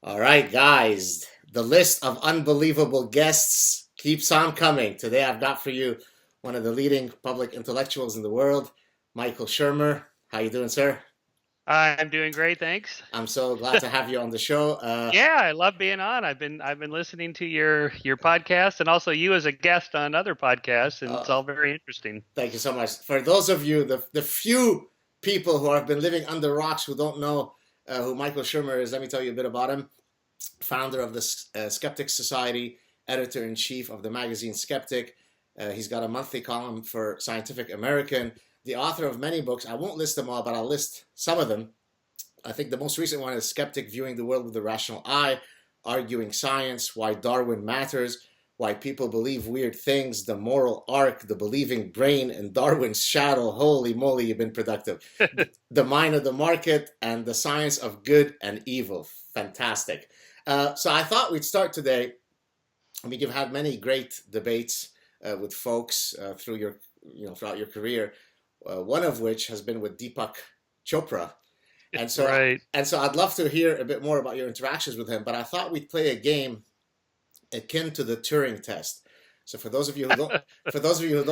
All right, guys, the list of unbelievable guests keeps on coming. Today I've got for you one of the leading public intellectuals in the world, Michael Shermer. How you doing, sir? I'm doing great, thanks. I'm so glad to have you on the show. Yeah, I love being on. I've been listening to your podcast and also you as a guest on other podcasts, and it's uh, all very interesting. Thank you so much. For those of you, the few people who have been living under rocks who don't know who Michael Shermer is, let me tell you a bit about him. Founder of the Skeptic Society, editor-in-chief of the magazine Skeptic. He's got a monthly column for Scientific American, the author of many books. I won't list them all, but I'll list some of them. I think the most recent one is Skeptic Viewing the World with the Rational Eye, Arguing Science, Why Darwin Matters, Why People Believe Weird Things, The Moral Arc, The Believing Brain, and Darwin's Shadow. Holy moly, you've been productive. The Mind of the Market, and The Science of Good and Evil. Fantastic. So I thought we'd start today. I mean, you've had many great debates with folks throughout your career. One of which has been with Deepak Chopra, and so Right. I'd love to hear a bit more about your interactions with him. But I thought we'd play a game akin to the Turing Test. So for those of you who don't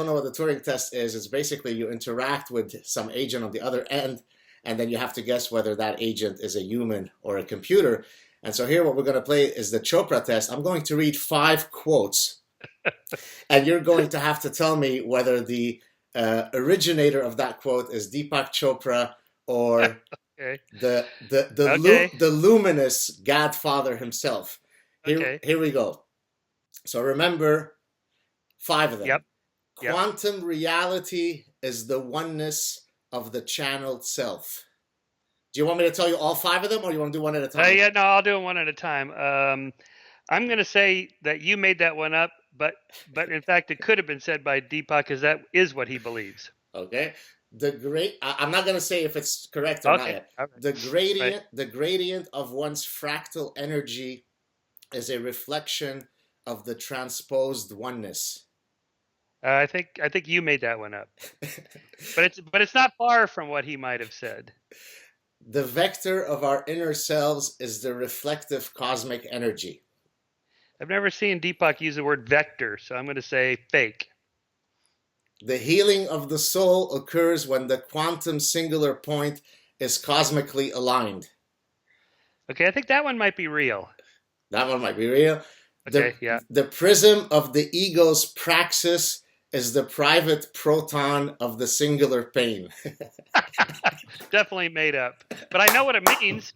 know what the Turing Test is, it's basically you interact with some agent on the other end, and then you have to guess whether that agent is a human or a computer. And so here what we're going to play is the Chopra test. I'm going to read 5 quotes, and you're going to have to tell me whether the originator of that quote is Deepak Chopra or Okay. the luminous Godfather himself. Okay. Here we go. So remember 5 of them. Yep. Yep. Quantum reality is the oneness of the channeled self. Do you want me to tell you all 5 of them, or you want to do one at a time? Yeah, no, I'll do it one at a time. I'm going to say that you made that one up, but in fact, it could have been said by Deepak, because that is what he believes. Okay. I'm not going to say if it's correct or not Okay. yet. All right. The gradient of one's fractal energy is a reflection of the transposed oneness. I think you made that one up, but it's not far from what he might have said. The vector of our inner selves is the reflective cosmic energy. I've never seen Deepak use the word vector, so I'm going to say fake. The healing of the soul occurs when the quantum singular point is cosmically aligned. Okay, I think that one might be real. That one might be real. Okay, yeah. The prism of the ego's praxis is the private proton of the singular pain. Definitely made up. But I know what it means.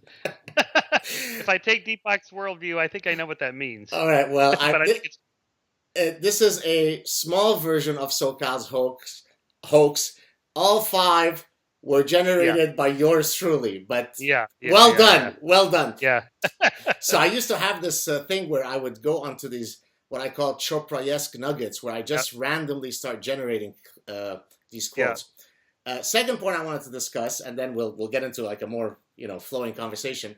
If I take Deepak's worldview, I think I know what that means. All right, well, But I think it's this is a small version of Sokal's hoax. All 5 were generated by yours truly, but well done. Yeah. So I used to have this thing where I would go onto these what I call Chopra-esque nuggets, where I just randomly start generating these quotes. Second point I wanted to discuss, and then we'll get into like a more flowing conversation.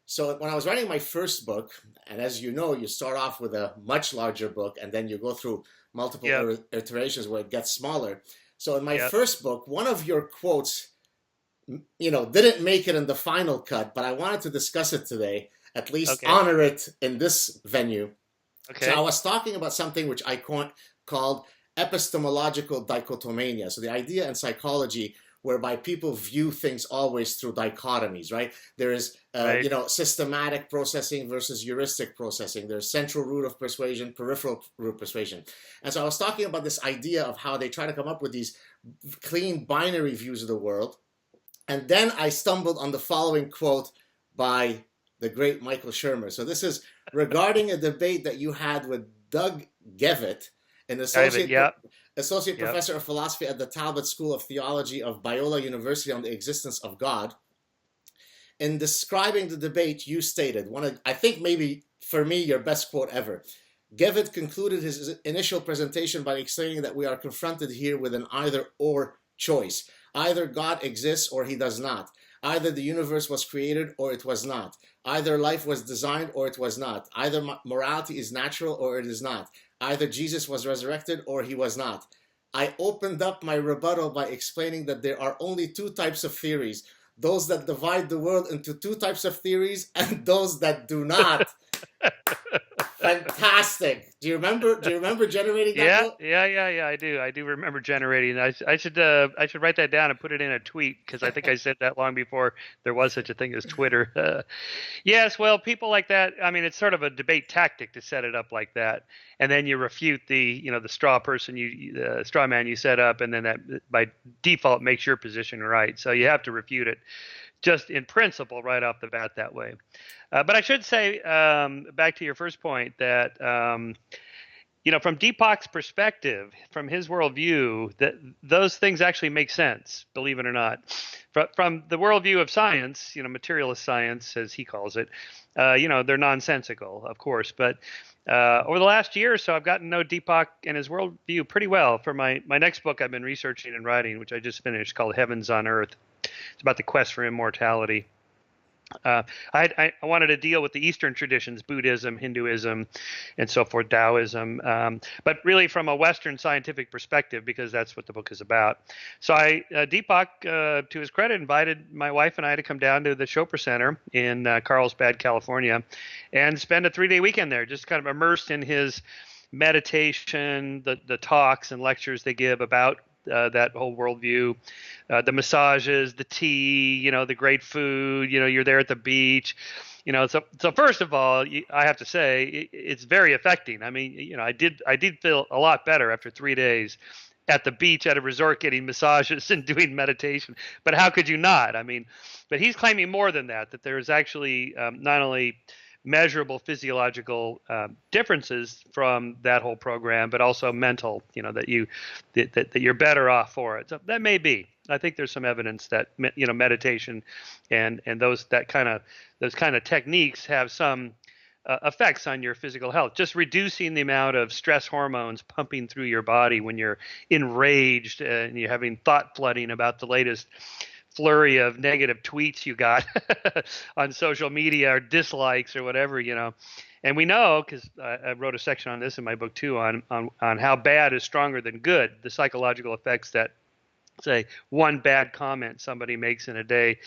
So when I was writing my first book, and as you know, you start off with a much larger book, and then you go through multiple iterations where it gets smaller. So in my first book, one of your quotes, didn't make it in the final cut, but I wanted to discuss it today, at least honor it in this venue. Okay. So I was talking about something which I called epistemological dichotomania. So the idea in psychology whereby people view things always through dichotomies, right? There is, systematic processing versus heuristic processing. There's central root of persuasion, peripheral root persuasion. And so I was talking about this idea of how they try to come up with these clean binary views of the world. And then I stumbled on the following quote by the great Michael Shermer. So this is regarding a debate that you had with Doug Gevitt, an associate professor of philosophy at the Talbot School of Theology of Biola University, on the existence of God. In describing the debate, you stated, I think maybe for me your best quote ever. Gevitt concluded his initial presentation by explaining that we are confronted here with an either-or choice. Either God exists or he does not. Either the universe was created or it was not. Either life was designed or it was not. Either morality is natural or it is not. Either Jesus was resurrected or he was not. I opened up my rebuttal by explaining that there are only 2 types of theories. those that divide the world into two types of theories and those that do not. Fantastic. Do you remember generating that book? Yeah. I do remember generating. I should write that down and put it in a tweet, because I think I said that long before there was such a thing as Twitter. Yes, well, people like that. I mean, it's sort of a debate tactic to set it up like that, and then you refute the straw person, the straw man you set up, and then that by default makes your position right. So you have to refute it just in principle right off the bat that way. But I should say, back to your first point, that from Deepak's perspective, from his worldview, that those things actually make sense, believe it or not. From the worldview of science, materialist science, as he calls it, they're nonsensical, of course. But over the last year or so, I've gotten to know Deepak and his worldview pretty well. For my next book I've been researching and writing, which I just finished, called Heavens on Earth. It's about the quest for immortality. I wanted to deal with the Eastern traditions, Buddhism, Hinduism, and so forth, Taoism, but really from a Western scientific perspective, because that's what the book is about. So Deepak, to his credit, invited my wife and I to come down to the Chopra Center in Carlsbad, California, and spend a 3-day weekend there, just kind of immersed in his meditation, the talks and lectures they give about that whole worldview, the massages, the tea, the great food, you're there at the beach, so first of all, I have to say it's very affecting. I mean, I did feel a lot better after 3 days at the beach at a resort getting massages and doing meditation. But how could you not? I mean, but he's claiming more than that there's actually not only measurable physiological differences from that whole program, but also mental, that you're better off for it. So that may be. I think there's some evidence that meditation and those kind of techniques have some effects on your physical health. Just reducing the amount of stress hormones pumping through your body when you're enraged and you're having thought flooding about the latest flurry of negative tweets you got on social media, or dislikes, or whatever, and we know, because I wrote a section on this in my book too, on how bad is stronger than good. The psychological effects that, say, one bad comment somebody makes in a day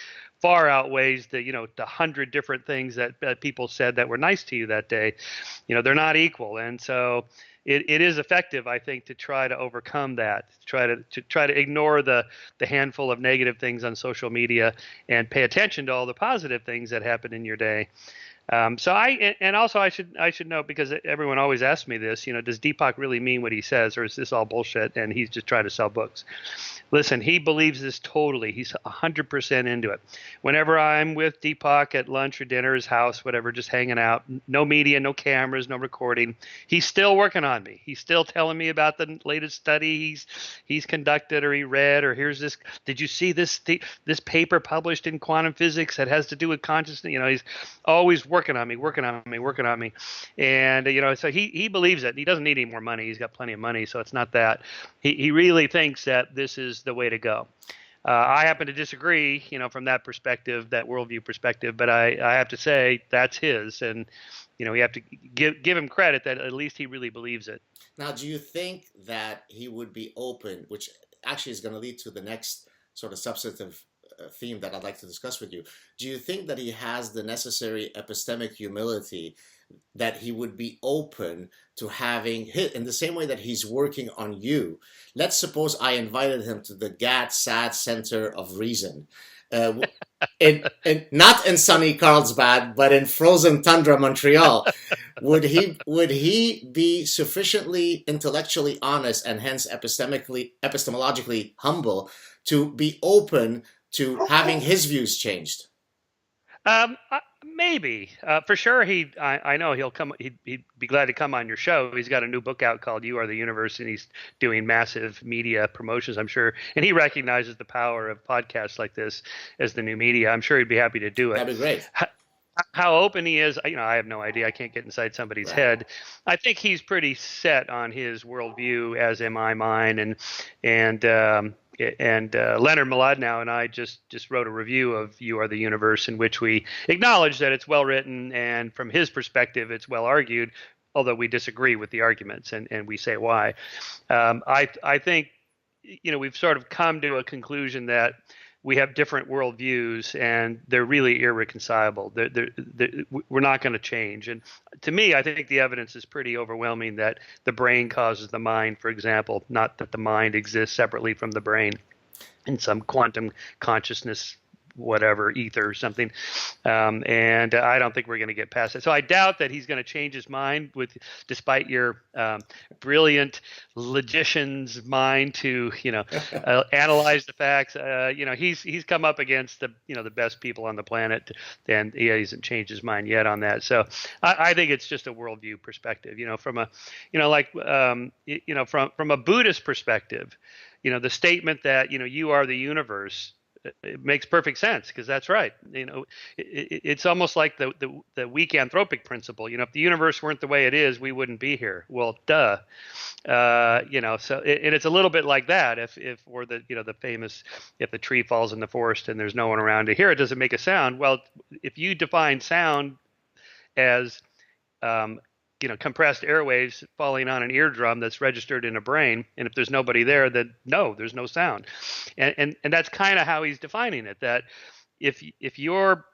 far outweighs the 100 different things that people said that were nice to you that day. They're not equal, and so it is effective, I think, to try to overcome that, to try to ignore the handful of negative things on social media and pay attention to all the positive things that happen in your day. So I should note, because everyone always asks me this, does Deepak really mean what he says, or is this all bullshit and he's just trying to sell books? Listen, he believes this totally. He's 100% into it. Whenever I'm with Deepak at lunch or dinner, his house, whatever, just hanging out, no media, no cameras, no recording, he's still working on me. He's still telling me about the latest study he's conducted, or he read, or here's this. Did you see this paper published in quantum physics that has to do with consciousness? He's always working on me. And, so he believes it. He doesn't need any more money. He's got plenty of money. So it's not that. He really thinks that this is the way to go. I happen to disagree, from that perspective, that worldview perspective, but I have to say that's his, and, we have to give him credit that at least he really believes it. Now, do you think that he would be open, which actually is going to lead to the next sort of substantive theme that I'd like to discuss with you. Do you think that he has the necessary epistemic humility, that he would be open to having, in the same way that he's working on you? Let's suppose I invited him to the Saad Center of Reason, not in sunny Carlsbad, but in frozen tundra Montreal. Would he be sufficiently intellectually honest, and hence epistemologically humble, to be open to having his views changed? Maybe. For sure, I know he'll come. He'd be glad to come on your show. He's got a new book out called "You Are the Universe," and he's doing massive media promotions, I'm sure. And he recognizes the power of podcasts like this as the new media. I'm sure he'd be happy to do it. That'd be great. How open he is, I have no idea. I can't get inside somebody's head. I think he's pretty set on his worldview, as am I mine. And Leonard Mlodinow and I just wrote a review of "You Are the Universe," in which we acknowledge that it's well written, and from his perspective, it's well argued, although we disagree with the arguments, and we say why. I think we've sort of come to a conclusion that we have different worldviews, and they're really irreconcilable. We're not going to change. And to me, I think the evidence is pretty overwhelming that the brain causes the mind, for example, not that the mind exists separately from the brain in some quantum consciousness, whatever, ether or something. And I don't think we're going to get past it. So I doubt that he's going to change his mind, despite your brilliant logician's mind to, analyze the facts. He's come up against the best people on the planet, and he hasn't changed his mind yet on that. So I think it's just a worldview perspective, from a Buddhist perspective, the statement that, you are the universe, it makes perfect sense, because that's right. It's almost like the weak anthropic principle. If the universe weren't the way it is, we wouldn't be here. Well, duh. So it's a little bit like that. If the famous, if the tree falls in the forest and there's no one around to hear it, does it make a sound? Well, if you define sound as compressed airwaves falling on an eardrum that's registered in a brain, and if there's nobody there, then no, there's no sound. And that's kind of how he's defining it, that if you're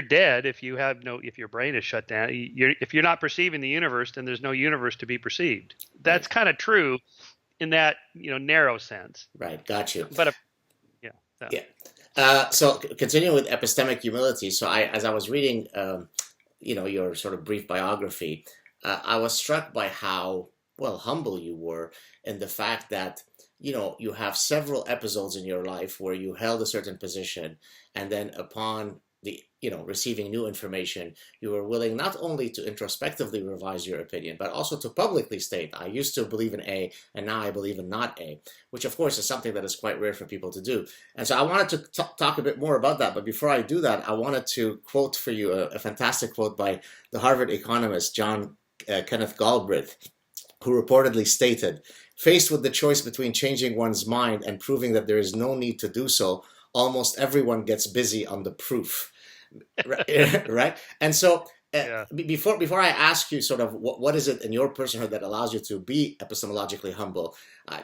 dead, if your brain is shut down, if you're not perceiving the universe, then there's no universe to be perceived. That's kind of true in that narrow sense. Right, got you. But so continuing with epistemic humility, so as I was reading your sort of brief biography, I was struck by how humble you were, in the fact that you have several episodes in your life where you held a certain position, and then upon the receiving new information, you were willing not only to introspectively revise your opinion, but also to publicly state, I used to believe in A, and now I believe in not A, which of course is something that is quite rare for people to do. And so I wanted to talk a bit more about that. But before I do that, I wanted to quote for you a fantastic quote by the Harvard economist John Kenneth Galbraith, who reportedly stated, "Faced with the choice between changing one's mind and proving that there is no need to do so, almost everyone gets busy on the proof." Right? And so before I ask you sort of what is it in your personhood that allows you to be epistemologically humble,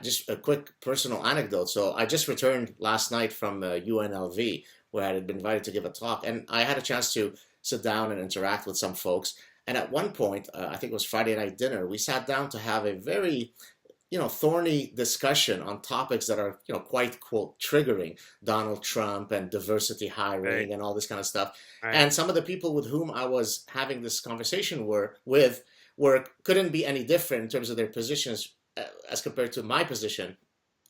just a quick personal anecdote. So I just returned last night from UNLV, where I had been invited to give a talk, and I had a chance to sit down and interact with some folks. And at one point, I think it was Friday night dinner, we sat down to have a very thorny discussion on topics that are, quite, quote, triggering. Donald Trump and diversity hiring and all this kind of stuff. Right. And some of the people with whom I was having this conversation couldn't be any different in terms of their positions as compared to my position.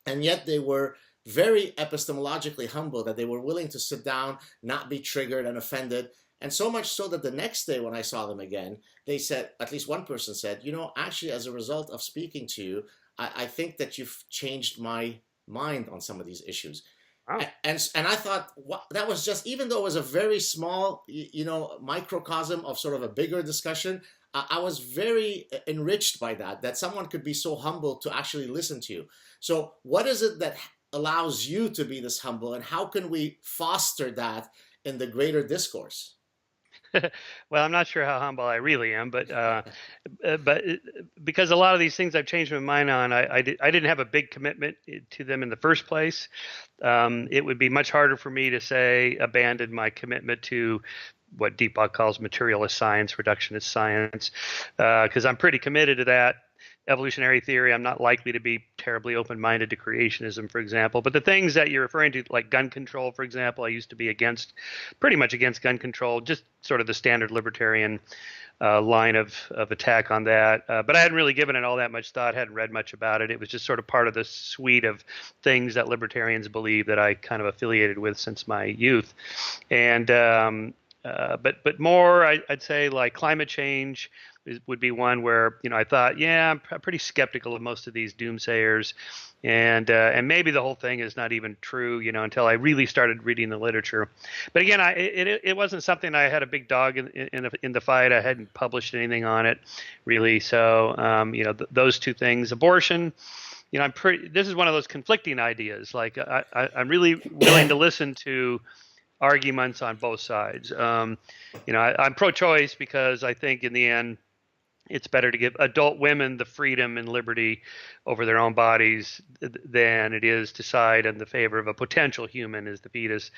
And yet they were very epistemologically humble, that they were willing to sit down, not be triggered and offended. And so much so that the next day when I saw them again, they said, at least one person said, actually, as a result of speaking to you, I think that you've changed my mind on some of these issues. Wow. And I thought, that was just, even though it was a very small, microcosm of sort of a bigger discussion, I was very enriched by that someone could be so humble to actually listen to you. So what is it that allows you to be this humble, and how can we foster that in the greater discourse? Well, I'm not sure how humble I really am, but because a lot of these things I've changed my mind on, I didn't have a big commitment to them in the first place. It would be much harder for me to say abandon my commitment to what Deepak calls materialist science, reductionist science, because I'm pretty committed to that. Evolutionary theory, I'm not likely to be terribly open-minded to creationism, for example. But the things that you're referring to, like gun control, for example, I used to be pretty much against gun control, just sort of the standard libertarian line of attack on that. But I hadn't really given it all that much thought, hadn't read much about it. It was just sort of part of the suite of things that libertarians believe that I kind of affiliated with since my youth. And but more, I'd say, like climate change would be one where, I thought, I'm pretty skeptical of most of these doomsayers, and maybe the whole thing is not even true, until I really started reading the literature. But again, it wasn't something I had a big dog in the fight. I hadn't published anything on it, really. So, those two things, abortion. This is one of those conflicting ideas. Like I'm really willing to listen to arguments on both sides. I'm pro-choice because I think in the end, it's better to give adult women the freedom and liberty over their own bodies than it is to side in the favor of a potential human as the fetus,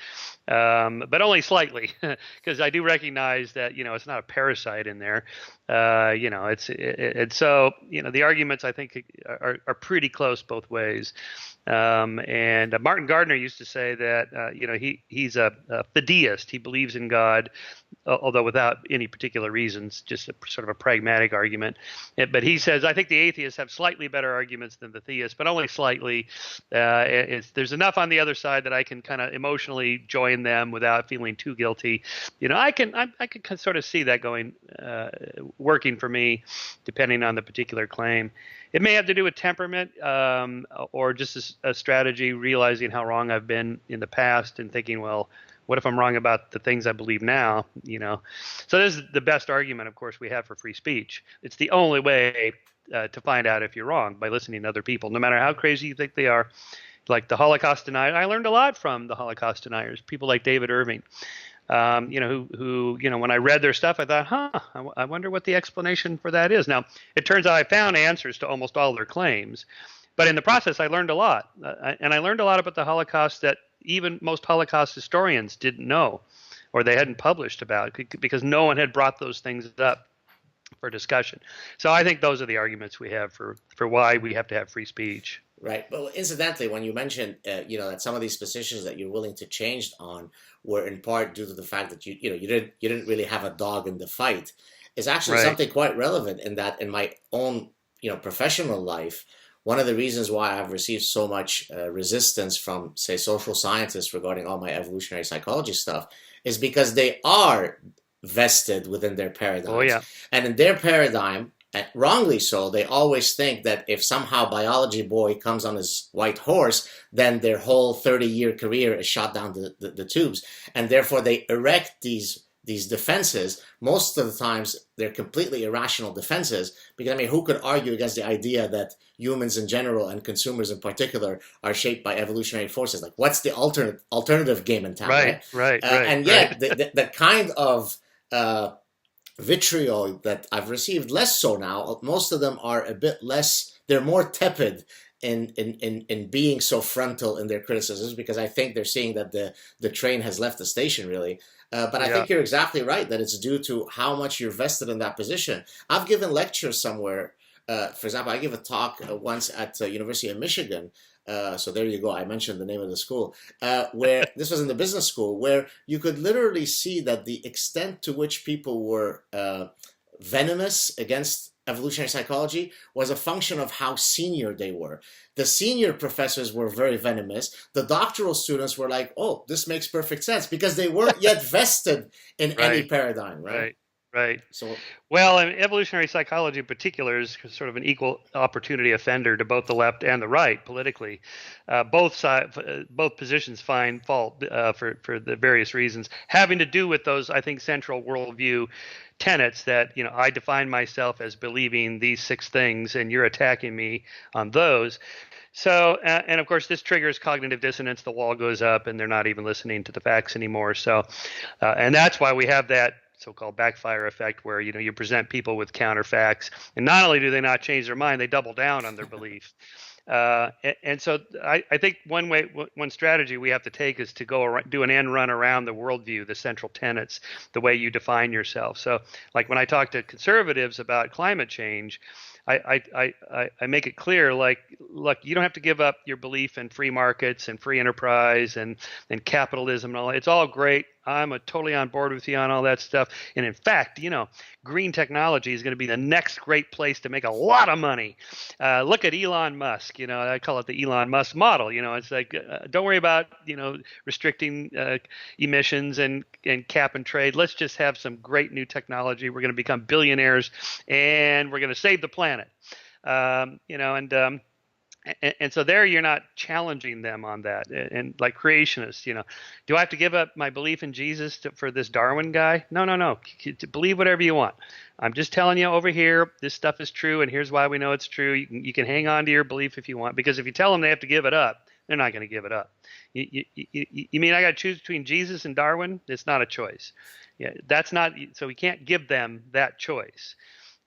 but only slightly, because I do recognize that it's not a parasite in there. So the arguments I think are pretty close both ways. And Martin Gardner used to say that he's a fideist. He believes in God, although without any particular reasons, just a sort of a pragmatic argument. But he says, I think the atheists have slightly better arguments than the theists, but only slightly. There's enough on the other side that I can kind of emotionally join them without feeling too guilty. I can sort of see that working for me, depending on the particular claim. It may have to do with temperament, or just a strategy, realizing how wrong I've been in the past and thinking, well, what if I'm wrong about the things I believe now? So this is the best argument, of course, we have for free speech. It's the only way to find out if you're wrong, by listening to other people, no matter how crazy you think they are. Like the Holocaust deniers, I learned a lot from the Holocaust deniers, people like David Irving. Who when I read their stuff, I thought, I wonder what the explanation for that is. Now, it turns out I found answers to almost all their claims, but in the process, I learned a lot. And I learned a lot about the Holocaust that even most Holocaust historians didn't know, or they hadn't published about, because no one had brought those things up for discussion. So I think those are the arguments we have for why we have to have free speech. Right. But incidentally, when you mentioned, that some of these positions that you're willing to change on were in part due to the fact that you didn't really have a dog in the fight, is actually something quite relevant in that in my own, professional life, one of the reasons why I've received so much resistance from, say, social scientists regarding all my evolutionary psychology stuff is because they are vested within their paradigms. Oh, yeah. And in their paradigm, wrongly so, they always think that if somehow biology boy comes on his white horse, then their whole 30-year career is shot down the tubes. And therefore they erect these defenses. Most of the times they're completely irrational defenses, because who could argue against the idea that humans in general and consumers in particular are shaped by evolutionary forces? Like, what's the alternative game in town? Right. And yet the kind of vitriol that I've received, less so now. Most of them are a bit less, they're more tepid in being so frontal in their criticisms, because I think they're seeing that the train has left the station, really. But I think you're exactly right, that it's due to how much you're vested in that position. I've given lectures somewhere. For example, I gave a talk once at University of Michigan. So there you go. I mentioned the name of the school, where this was in the business school, where you could literally see that the extent to which people were venomous against evolutionary psychology was a function of how senior they were. The senior professors were very venomous. The doctoral students were like, oh, this makes perfect sense, because they weren't yet vested in any paradigm, right? Right. So, well, and evolutionary psychology in particular is sort of an equal opportunity offender to both the left and the right politically. Both positions find fault for the various reasons having to do with those, I think, central worldview tenets that, I define myself as believing these 6 things, and you're attacking me on those. So, and of course, this triggers cognitive dissonance. The wall goes up, and they're not even listening to the facts anymore. So, and that's why we have that so-called backfire effect, where you present people with counterfacts, and not only do they not change their mind, they double down on their beliefs. And so I think one strategy we have to take is to do an end run around the worldview, the central tenets, the way you define yourself. So, like when I talk to conservatives about climate change, I make it clear, like, look, you don't have to give up your belief in free markets and free enterprise and capitalism and all that. It's all great. I'm totally on board with you on all that stuff. And in fact, green technology is going to be the next great place to make a lot of money. Look at Elon Musk. I call it the Elon Musk model. It's like, don't worry about, restricting emissions and cap and trade. Let's just have some great new technology. We're going to become billionaires, and we're going to save the planet. And so there you're not challenging them on that. And like creationists, do I have to give up my belief in Jesus for this Darwin guy? No. Believe whatever you want. I'm just telling you over here, this stuff is true, and here's why we know it's true. You can hang on to your belief if you want, because if you tell them they have to give it up, they're not going to give it up. You mean I got to choose between Jesus and Darwin? It's not a choice. Yeah, that's not. So we can't give them that choice.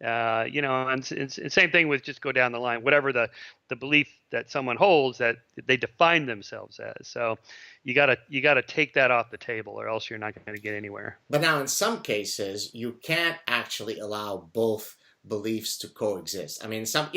And same thing with just go down the line, whatever the belief that someone holds that they define themselves as. So you gotta take that off the table, or else you're not going to get anywhere. But now, in some cases, you can't actually allow both beliefs to coexist. I mean, in some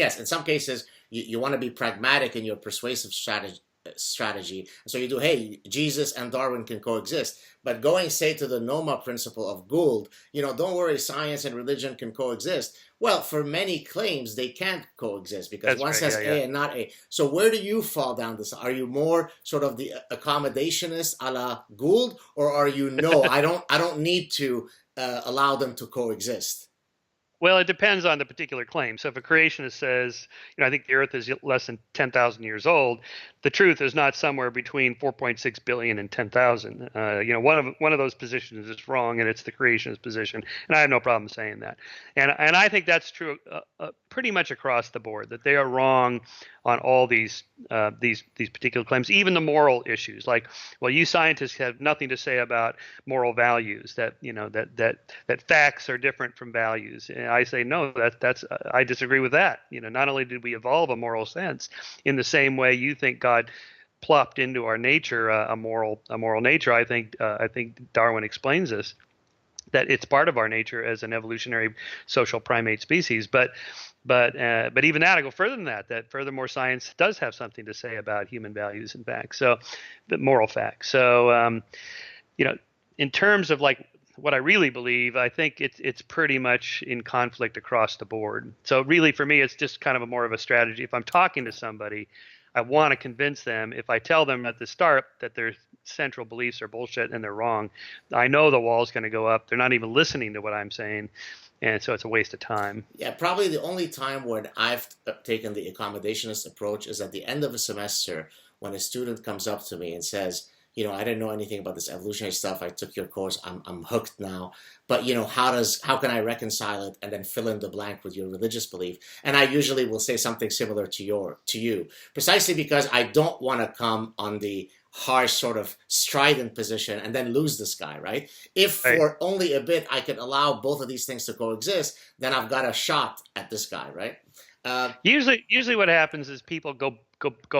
cases, you want to be pragmatic in your persuasive strategy. So you do, hey, Jesus and Darwin can coexist. But going, say, to the NOMA principle of Gould, don't worry, science and religion can coexist. Well, for many claims, they can't coexist because That's one right. says Yeah, A and not A. So where do you fall down this? Are you more sort of the accommodationist a la Gould, or are you, no, I don't need to allow them to coexist? Well, it depends on the particular claim. So if a creationist says, I think the Earth is less than 10,000 years old, the truth is not somewhere between 4.6 billion and 10,000. One of those positions is wrong, and it's the creationist position, and I have no problem saying that. And I think that's true pretty much across the board, that they are wrong on all these particular claims, even the moral issues. Like, well, you scientists have nothing to say about moral values. That facts are different from values. And I say no. I disagree with that. Not only did we evolve a moral sense in the same way you think God plopped into our nature a moral nature. I think Darwin explains this, that it's part of our nature as an evolutionary social primate species. But even that, I go further than that. That furthermore, science does have something to say about human values and facts. So, the moral facts. So, in terms of like what I really believe, I think it's pretty much in conflict across the board. So really, for me, it's just kind of more of a strategy. If I'm talking to somebody, I want to convince them. If I tell them at the start that their central beliefs are bullshit and they're wrong, I know the wall's going to go up. They're not even listening to what I'm saying, and so it's a waste of time. Yeah, probably the only time when I've taken the accommodationist approach is at the end of a semester when a student comes up to me and says, I didn't know anything about this evolutionary stuff. I took your course. I'm hooked now. But how can I reconcile it and then fill in the blank with your religious belief? And I usually will say something similar to you, precisely because I don't want to come on the harsh sort of strident position and then lose this guy, right? If for only a bit I can allow both of these things to coexist, then I've got a shot at this guy, right? Usually what happens is people go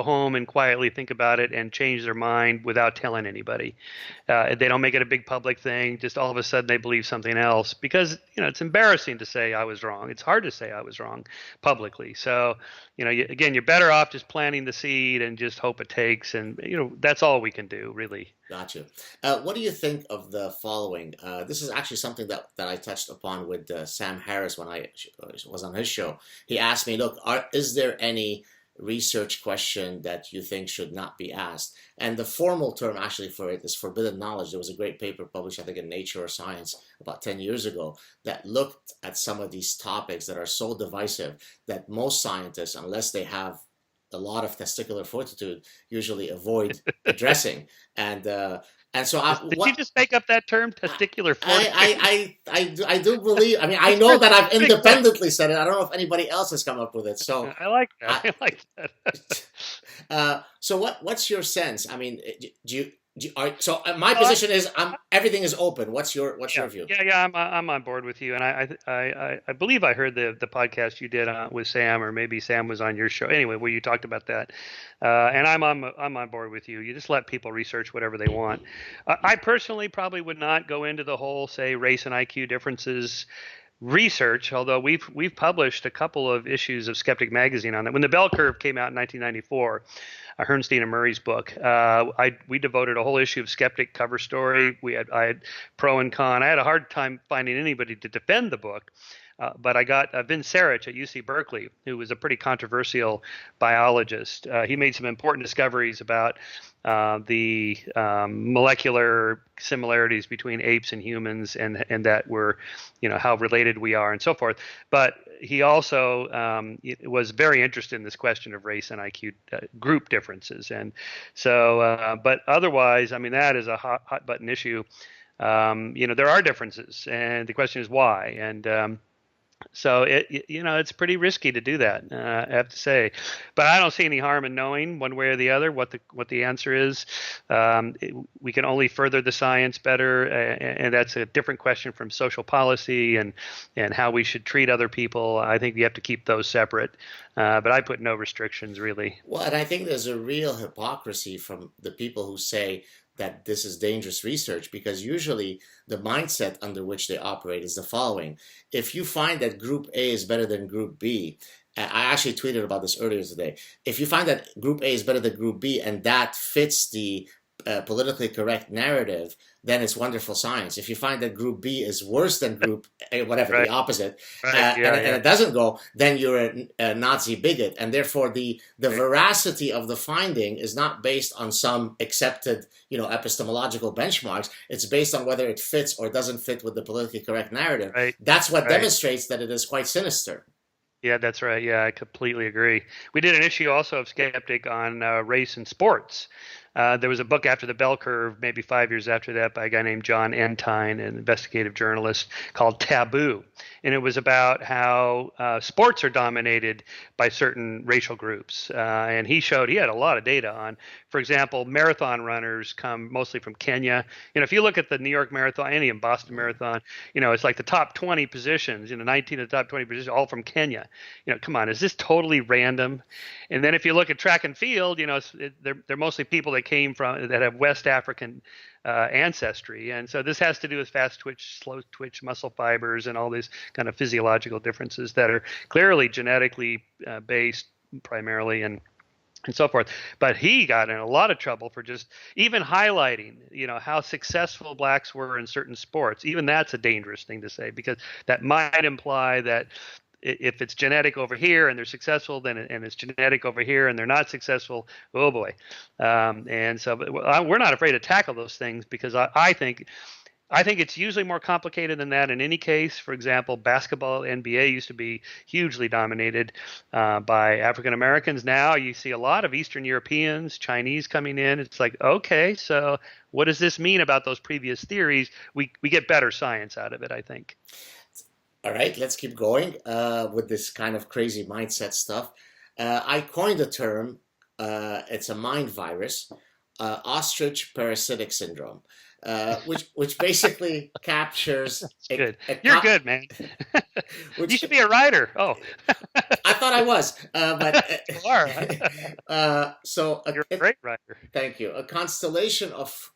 home and quietly think about it and change their mind without telling anybody. They don't make it a big public thing. Just all of a sudden they believe something else because it's embarrassing to say I was wrong. It's hard to say I was wrong publicly. So you're better off just planting the seed and just hope it takes. And that's all we can do, really. Gotcha. What do you think of the following? This is actually something that I touched upon with Sam Harris when I was on his show. He asked me, look, is there any research question that you think should not be asked? And the formal term actually for it is forbidden knowledge. There was a great paper published, I think, in Nature or Science about 10 years ago that looked at some of these topics that are so divisive that most scientists, unless they have a lot of testicular fortitude, usually avoid addressing. And so Did you just make up that term, testicular fortitude? I do believe. I mean, I know that I've independently said it. I don't know if anybody else has come up with it. So I like that. I like that. So what's your sense? I mean, my position is everything is open. What's your view? Yeah. I'm on board with you, and I believe I heard the podcast you did with Sam, or maybe Sam was on your show. Anyway, where you talked about that, and I'm on board with you. You just let people research whatever they want. I personally probably would not go into the whole, say, race and IQ differences research, although we've published a couple of issues of Skeptic Magazine on that. When the Bell Curve came out in 1994, Herrnstein and Murray's book, we devoted a whole issue of Skeptic cover story. I had pro and con. I had a hard time finding anybody to defend the book. But I got Vince Sarich at UC Berkeley, who was a pretty controversial biologist. He made some important discoveries about the molecular similarities between apes and humans, and that we're, how related we are and so forth. But he also was very interested in this question of race and IQ group differences. And so, but otherwise, I mean, that is a hot button issue. There are differences, and the question is why. And So it's pretty risky to do that, I have to say, but I don't see any harm in knowing one way or the other what the answer is. We can only further the science better, and that's a different question from social policy and how we should treat other people. I think you have to keep those separate, but I put no restrictions really. Well, and I think there's a real hypocrisy from the people who say that this is dangerous research, because usually the mindset under which they operate is the following. If you find that group A is better than group B, I actually tweeted about this earlier today. If you find that group A is better than group B and that fits the politically correct narrative, then it's wonderful science. If you find that group B is worse than group A, whatever, Right. the opposite, Right. and it doesn't go, then you're a Nazi bigot. And therefore, the veracity of the finding is not based on some accepted, epistemological benchmarks. It's based on whether it fits or doesn't fit with the politically correct narrative. Right. That's what Right. demonstrates that it is quite sinister. Yeah, that's right. Yeah, I completely agree. We did an issue also of Skeptic on race and sports. There was a book after the bell curve, maybe 5 years after that, by a guy named John Entine, an investigative journalist, called Taboo. And it was about how sports are dominated by certain racial groups. And he had a lot of data on, for example, marathon runners come mostly from Kenya. If you look at the New York Marathon, any in Boston Marathon, it's like the top 20 positions, 19 of the top 20 positions, all from Kenya. Come on, is this totally random? And then if you look at track and field, they're mostly people that came from that have West African ancestry, and so this has to do with fast twitch, slow twitch muscle fibers, and all these kind of physiological differences that are clearly genetically based primarily, and so forth. But he got in a lot of trouble for just even highlighting, how successful blacks were in certain sports. Even that's a dangerous thing to say, because that might imply that if it's genetic over here and they're successful, and it's genetic over here and they're not successful, oh boy. And so we're not afraid to tackle those things, because I think it's usually more complicated than that in any case. For example, basketball, NBA used to be hugely dominated by African Americans. Now you see a lot of Eastern Europeans, Chinese coming in. It's like, okay, so what does this mean about those previous theories? We get better science out of it, I think. All right, let's keep going with this kind of crazy mindset stuff. I coined a term. It's a mind virus, Ostrich Parasitic Syndrome, which basically captures. Good. You're good, man. You should be a writer. Oh, I thought I was, but you are. So You're a great writer. Thank you. A constellation of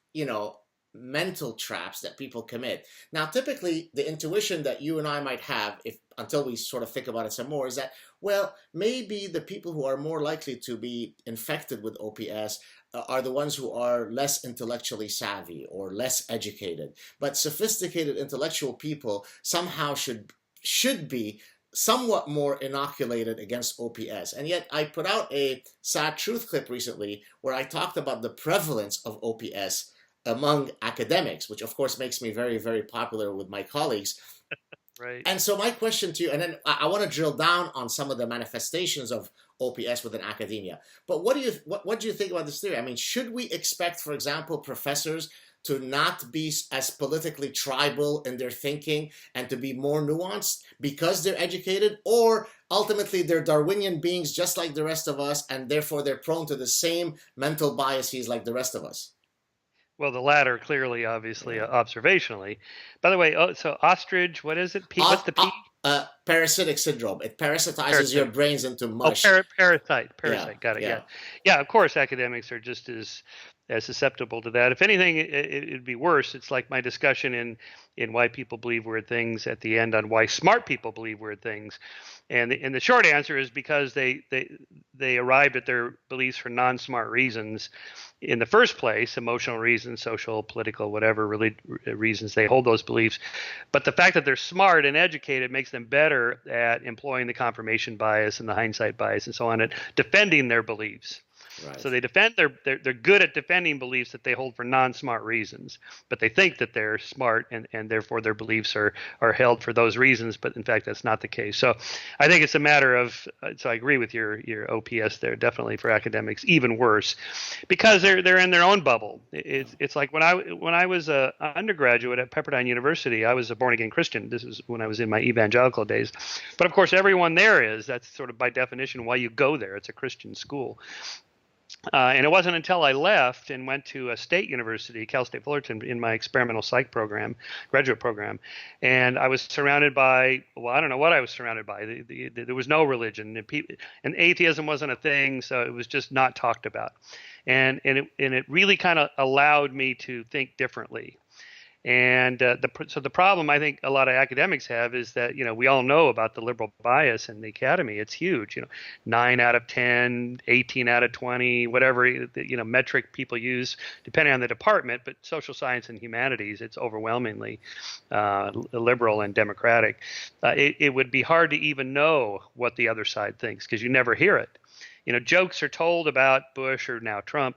mental traps that people commit. Now, typically, the intuition that you and I might have, until we sort of think about it some more, is that, well, maybe the people who are more likely to be infected with OPS are the ones who are less intellectually savvy or less educated. But sophisticated intellectual people somehow should be somewhat more inoculated against OPS. And yet I put out a Sad Truth clip recently where I talked about the prevalence of OPS among academics, which of course makes me very, very popular with my colleagues. Right. And so my question to you, and then I want to drill down on some of the manifestations of OPS within academia. But what do you think about this theory? I mean, should we expect, for example, professors to not be as politically tribal in their thinking and to be more nuanced because they're educated, or ultimately they're Darwinian beings just like the rest of us, and therefore they're prone to the same mental biases like the rest of us? Well, the latter, clearly, obviously, observationally. By the way, so ostrich, what is it? P, what's the P? Parasitic syndrome. It parasitizes your brains into mush. Parasite. Yeah, Got it. yeah. Yeah. Of course, academics are just as susceptible to that. If anything, it'd be worse. It's like my discussion in why people believe weird things at the end on why smart people believe weird things. And the short answer is because they arrived at their beliefs for non-smart reasons in the first place, emotional reasons, social, political, whatever reasons they hold those beliefs. But the fact that they're smart and educated makes them better at employing the confirmation bias and the hindsight bias and so on, and defending their beliefs. Right. So they defend they're good at defending beliefs that they hold for non-smart reasons, but they think that they're smart, and therefore their beliefs are held for those reasons. But in fact, that's not the case. So I think it's a matter of. So I agree with your OPS there. Definitely for academics, even worse, because they're in their own bubble. It's like when I was a undergraduate at Pepperdine University, I was a born again Christian. This is when I was in my evangelical days. But of course, everyone there is. That's sort of by definition why you go there. It's a Christian school. And it wasn't until I left and went to a state university, Cal State Fullerton, in my experimental psych program, graduate program, and I was surrounded by, well, I don't know what I was surrounded by. There was no religion, and atheism wasn't a thing, so it was just not talked about. And it really kind of allowed me to think differently. And so the problem I think a lot of academics have is that, we all know about the liberal bias in the academy. It's huge, 9 out of 10, 18 out of 20, whatever, metric people use, depending on the department. But social science and humanities, it's overwhelmingly liberal and democratic. It would be hard to even know what the other side thinks because you never hear it. Jokes are told about Bush or now Trump,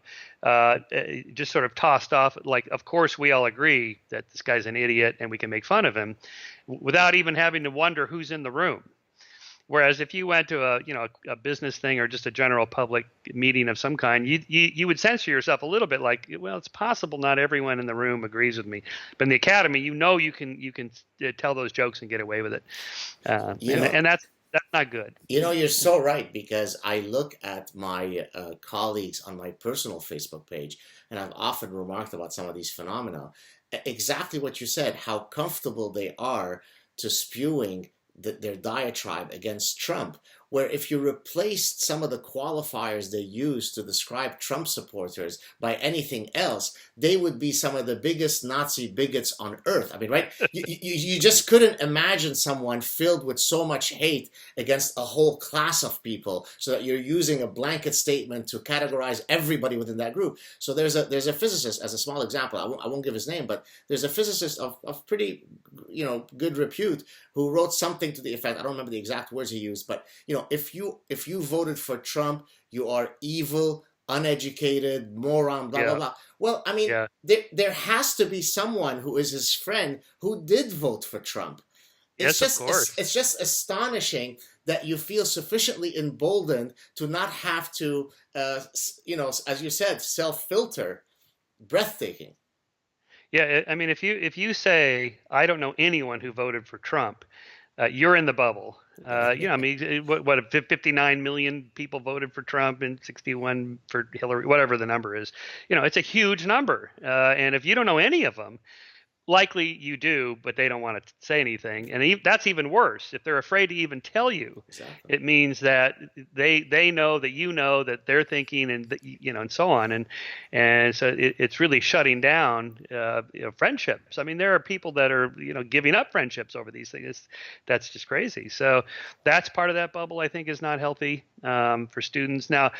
just sort of tossed off. Like, of course, we all agree that this guy's an idiot and we can make fun of him without even having to wonder who's in the room. Whereas if you went to a business thing or just a general public meeting of some kind, you would censor yourself a little bit like, well, it's possible not everyone in the room agrees with me. But in the academy, you can tell those jokes and get away with it. And that's not good. You're so right, because I look at my colleagues on my personal Facebook page, and I've often remarked about some of these phenomena. Exactly what you said, how comfortable they are to spewing their diatribe against Trump, where if you replaced some of the qualifiers they use to describe Trump supporters by anything else, they would be some of the biggest Nazi bigots on earth. I mean, right? You just couldn't imagine someone filled with so much hate against a whole class of people, so that you're using a blanket statement to categorize everybody within that group. So there's a physicist, as a small example, I won't give his name, but there's a physicist of pretty good repute who wrote something to the effect, I don't remember the exact words he used, but if you voted for Trump, you are evil, uneducated, moron, blah, blah, blah. Well, I mean, there has to be someone who is his friend who did vote for Trump. It's yes, of course. It's just astonishing that you feel sufficiently emboldened to not have to, as you said, self-filter. Breathtaking. Yeah, I mean, if you say, I don't know anyone who voted for Trump, you're in the bubble. I mean, what 59 million people voted for Trump and 61 for Hillary, whatever the number is. It's a huge number. And if you don't know any of them, likely you do, but they don't want to say anything. And that's even worse. If they're afraid to even tell you, exactly. It means that they know that they're thinking, and and so on. And so it's really shutting down friendships. I mean, there are people that are giving up friendships over these things. That's just crazy. So that's part of that bubble I think is not healthy for students. Now,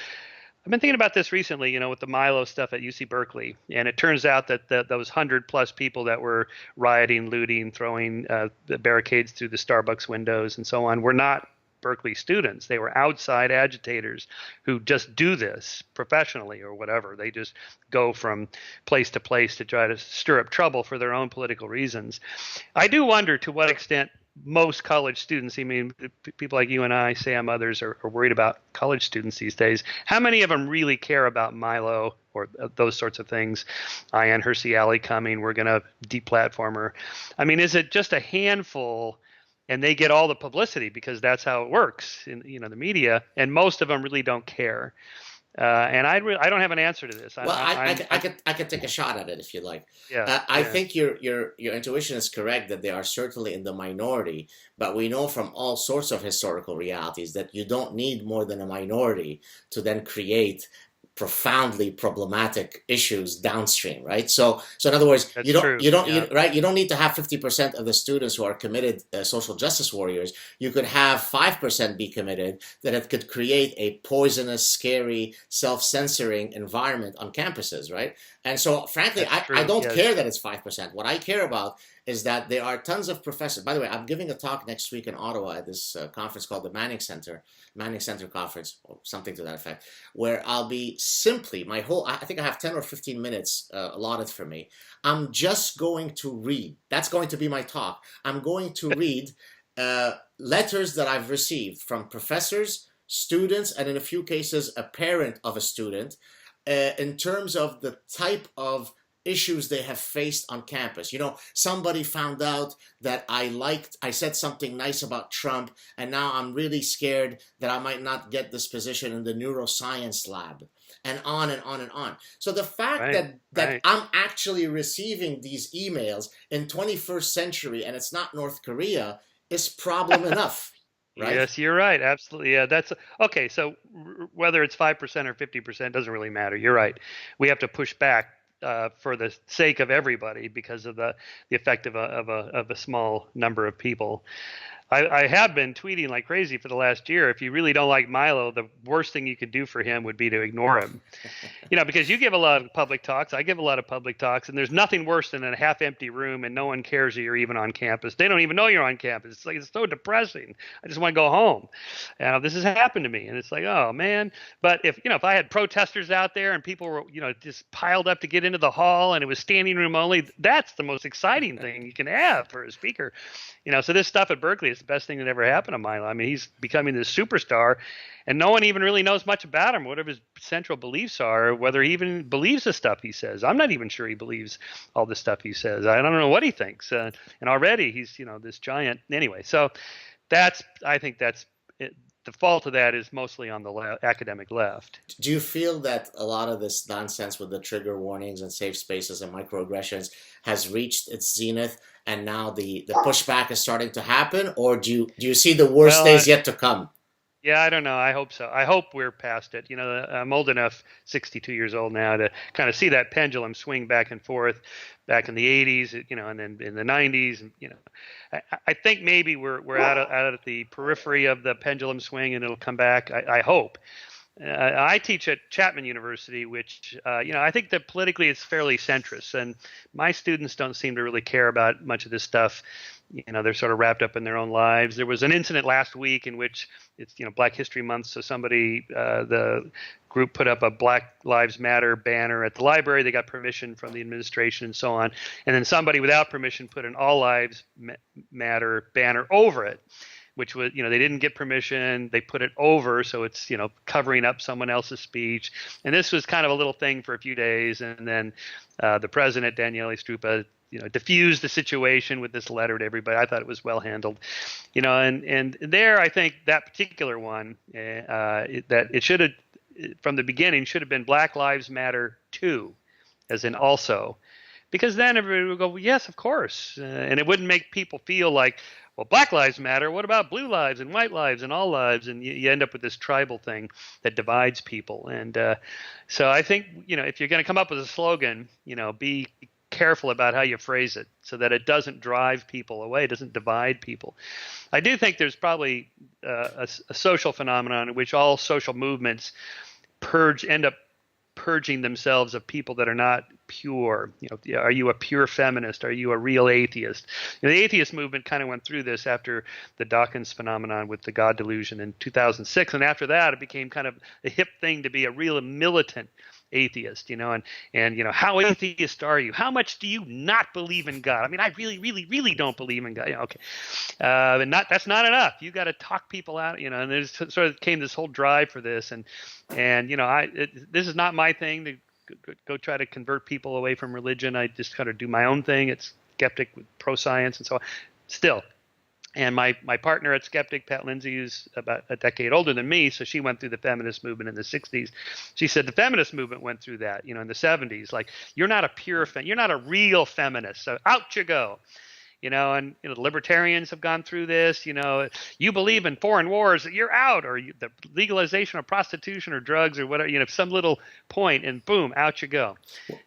I've been thinking about this recently, with the Milo stuff at UC Berkeley, and it turns out that those 100+ people that were rioting, looting, throwing the barricades through the Starbucks windows and so on were not Berkeley students. They were outside agitators who just do this professionally or whatever. They just go from place to place to try to stir up trouble for their own political reasons. I do wonder to what extent most college students, I mean, people like you and I, Sam, others are worried about college students these days. How many of them really care about Milo or those sorts of things? Ayan Hirsi Ali coming, we're going to deplatform her. I mean, is it just a handful and they get all the publicity because that's how it works in the media, and most of them really don't care? And I don't have an answer to this. Well, I could take a shot at it if you like. Yeah, I think your intuition is correct that they are certainly in the minority, but we know from all sorts of historical realities that you don't need more than a minority to then create profoundly problematic issues downstream, right? So in other words, you don't need to have 50% of the students who are committed social justice warriors. You could have 5% be committed, that it could create a poisonous, scary, self-censoring environment on campuses, right? And so, frankly, I don't care that it's 5%. What I care about is that there are tons of professors. By the way, I'm giving a talk next week in Ottawa at this conference called the Manning Center Conference, or something to that effect, where I'll be simply, I think I have 10 or 15 minutes allotted for me. I'm just going to read. That's going to be my talk. I'm going to read letters that I've received from professors, students, and in a few cases, a parent of a student, in terms of the type of issues they have faced on campus. Somebody found out that I said something nice about Trump, and now I'm really scared that I might not get this position in the neuroscience lab, and on and on and on. So the fact that I'm actually receiving these emails in 21st century and it's not North Korea is problem enough. Right? Yes, you're right. Absolutely. Yeah, that's okay. So whether it's 5% or 50% doesn't really matter. You're right. We have to push back for the sake of everybody because of the effect of a small number of people. I have been tweeting like crazy for the last year. If you really don't like Milo, the worst thing you could do for him would be to ignore him. Because you give a lot of public talks. I give a lot of public talks, and there's nothing worse than a half-empty room and no one cares that you're even on campus. They don't even know you're on campus. It's so depressing. I just want to go home. This has happened to me, and it's like, oh man. But if I had protesters out there and people were just piled up to get into the hall and it was standing room only, that's the most exciting thing you can have for a speaker. So this stuff at Berkeley is the best thing that ever happened to Milo. I mean, he's becoming this superstar, and no one even really knows much about him, what his central beliefs are, whether he even believes the stuff he says. I'm not even sure he believes all the stuff he says. I don't know what he thinks. And already he's, this giant. Anyway, so I think that's it. The fault of that is mostly on the academic left. Do you feel that a lot of this nonsense with the trigger warnings and safe spaces and microaggressions has reached its zenith, and now the pushback is starting to happen, or do you see the worst days yet to come? Yeah, I don't know. I hope so. I hope we're past it. I'm old enough, 62 years old now, to kind of see that pendulum swing back and forth back in the 80s, and then in the 90s. And, I think maybe we're out of the periphery of the pendulum swing, and it'll come back. I hope. I teach at Chapman University, which, I think that politically it's fairly centrist, and my students don't seem to really care about much of this stuff. They're sort of wrapped up in their own lives. There was an incident last week in which it's, Black History Month. So the group put up a Black Lives Matter banner at the library. They got permission from the administration and so on. And then somebody without permission put an All Lives Matter banner over it, which was, they didn't get permission. They put it over. So it's, covering up someone else's speech. And this was kind of a little thing for a few days. And then the president, Daniele Strupa, diffuse the situation with this letter to everybody. I thought it was well handled, and there I think that particular one that it should have from the beginning should have been Black Lives Matter too, as in also, because then everybody would go, well, yes, of course, and it wouldn't make people feel like, well, Black Lives Matter. What about blue lives and white lives and all lives? And you end up with this tribal thing that divides people. And so I think if you're going to come up with a slogan, be careful about how you phrase it so that it doesn't drive people away, doesn't divide people. I do think there's probably a social phenomenon in which all social movements end up purging themselves of people that are not pure. Are you a pure feminist? Are you a real atheist? The atheist movement kind of went through this after the Dawkins phenomenon with the God delusion in 2006, and after that it became kind of a hip thing to be a real militant atheist, and how atheist are you? How much do you not believe in God? I mean, I really, really, really don't believe in God. Okay, and that's not enough. You got to talk people out, and there's sort of came this whole drive for this, and this is not my thing to go try to convert people away from religion. I just kind of do my own thing. It's skeptic with pro science and so on. Still. And my partner at Skeptic, Pat Lindsay, who's about a decade older than me, so she went through the feminist movement in the 60s. She said the feminist movement went through that, in the 70s. Like, you're not a you're not a real feminist, so out you go. And libertarians have gone through this. You believe in foreign wars, you're out, or the legalization of prostitution or drugs or whatever. Some little point, and boom, out you go.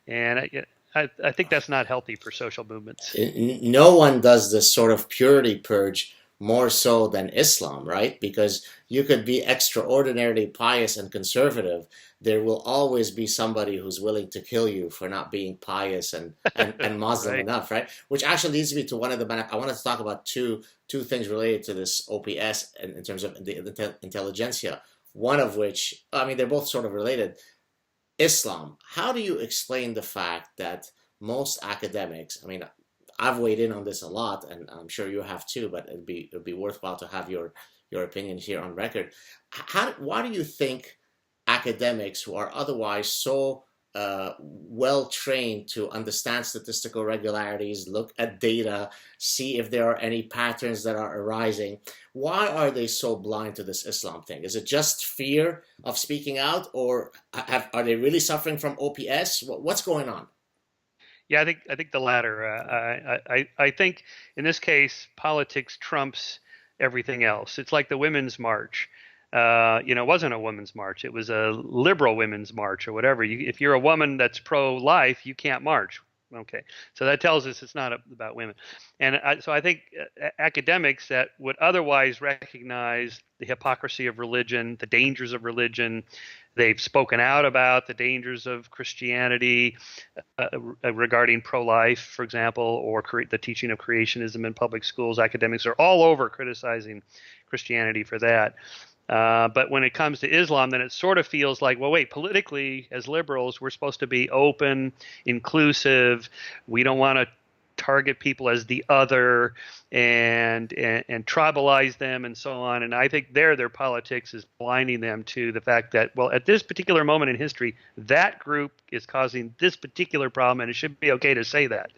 And I think that's not healthy for social movements. No one does this sort of purity purge more so than Islam, right? Because you could be extraordinarily pious and conservative. There will always be somebody who's willing to kill you for not being pious and Muslim Right. enough, right? Which actually leads me to one of the I wanted to talk about two things related to this OPS in terms of the intelligentsia. One of which, I mean, they're both sort of related. Islam. How do you explain the fact that most academics, I mean, I've weighed in on this a lot, and I'm sure you have too, but it'd be worthwhile to have your opinion here on record. Why do you think academics who are otherwise so well trained to understand statistical regularities, look at data, see if there are any patterns that are arising, why are they so blind to this Islam thing? Is it just fear of speaking out, or are they really suffering from OPS? What's going on? Yeah, I think the latter. I think in this case, politics trumps everything else. It's like the Women's March. It wasn't a women's march. It was a liberal women's march or whatever. If you're a woman that's pro-life, you can't march. Okay, so that tells us it's not about women. And so I think academics that would otherwise recognize the hypocrisy of religion, the dangers of religion, they've spoken out about the dangers of Christianity regarding pro-life, for example, or the teaching of creationism in public schools. Academics are all over criticizing Christianity for that. But when it comes to Islam, then it sort of feels like, well, wait, politically, as liberals, we're supposed to be open, inclusive. We don't want to target people as the other and tribalize them and so on. And I think their politics is blinding them to the fact that, well, at this particular moment in history, that group is causing this particular problem, and it should be okay to say that.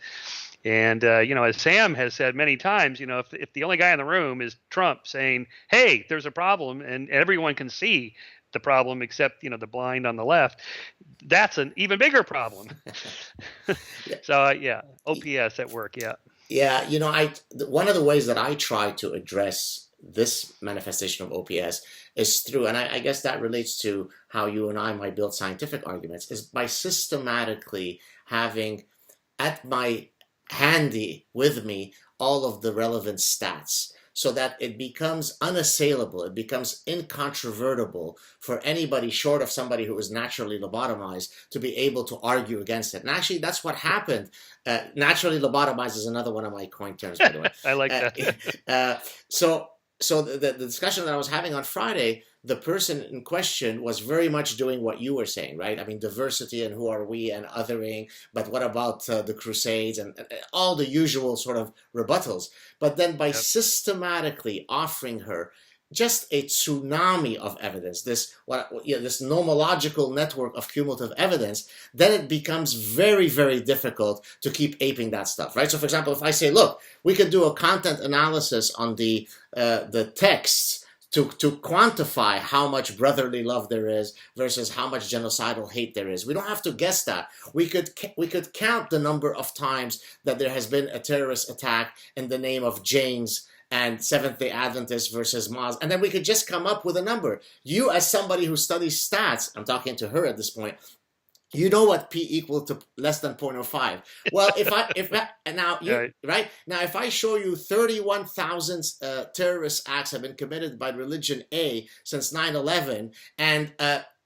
And, as Sam has said many times, if the only guy in the room is Trump saying, hey, there's a problem, and everyone can see the problem except, the blind on the left, that's an even bigger problem. So, OPS at work, yeah. Yeah, one of the ways that I try to address this manifestation of OPS is through, and I guess that relates to how you and I might build scientific arguments, is by systematically having at my handy with me all of the relevant stats so that it becomes unassailable, it becomes incontrovertible for anybody short of somebody who is naturally lobotomized to be able to argue against it. And actually, that's what happened. Naturally lobotomized is another one of my coin terms, by the way. I like that. So the discussion that I was having on Friday, the person in question was very much doing what you were saying, right? I mean, diversity and who are we and othering, but what about the Crusades and all the usual sort of rebuttals. But then by systematically offering her just a tsunami of evidence, this nomological network of cumulative evidence, then it becomes very, very difficult to keep aping that stuff, right? So, for example, if I say, look, we could do a content analysis on the texts to quantify how much brotherly love there is versus how much genocidal hate there is. We don't have to guess that. We could count the number of times that there has been a terrorist attack in the name of James and Seventh-day Adventists versus Muslims, and then we could just come up with a number. You, as somebody who studies stats, I'm talking to her at this point, you know what P equal to less than 0.05. Well, if I show you 31,000 terrorist acts have been committed by religion A since 9/11, and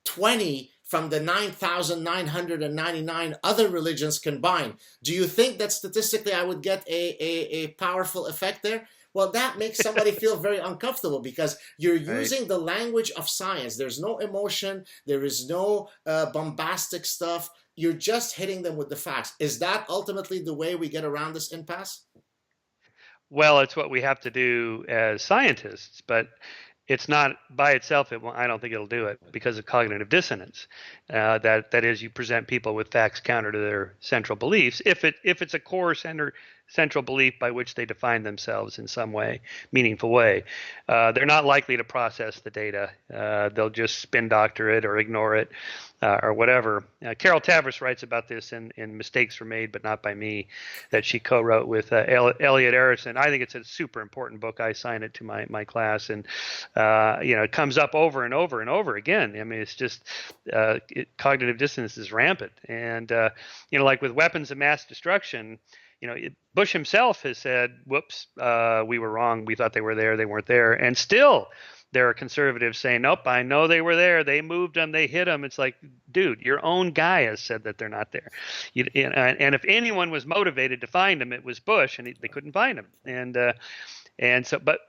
20 from the 9,999 other religions combined, do you think that statistically I would get a powerful effect there? Well, that makes somebody feel very uncomfortable because you're using the language of science. There's no emotion. There is no bombastic stuff. You're just hitting them with the facts. Is that ultimately the way we get around this impasse? Well, it's what we have to do as scientists, but it's not by itself. I don't think it'll do it because of cognitive dissonance. That is, you present people with facts counter to their central beliefs. If it's a core central belief by which they define themselves in some way, meaningful way, they're not likely to process the data. They'll just spin doctor it or ignore it or whatever. Carol Tavris writes about this in Mistakes Were Made, but Not by Me, that she co-wrote with Elliot Erickson. I think it's a super important book. I assign it to my class, and it comes up over and over and over again. I mean, it's just cognitive dissonance is rampant, and like with weapons of mass destruction, Bush himself has said, "Whoops, we were wrong. We thought they were there. They weren't there." And still, there are conservatives saying, "Nope, I know they were there. They moved them. They hit them." It's like, dude, your own guy has said that they're not there. And if anyone was motivated to find them, it was Bush, and they couldn't find them. And so, but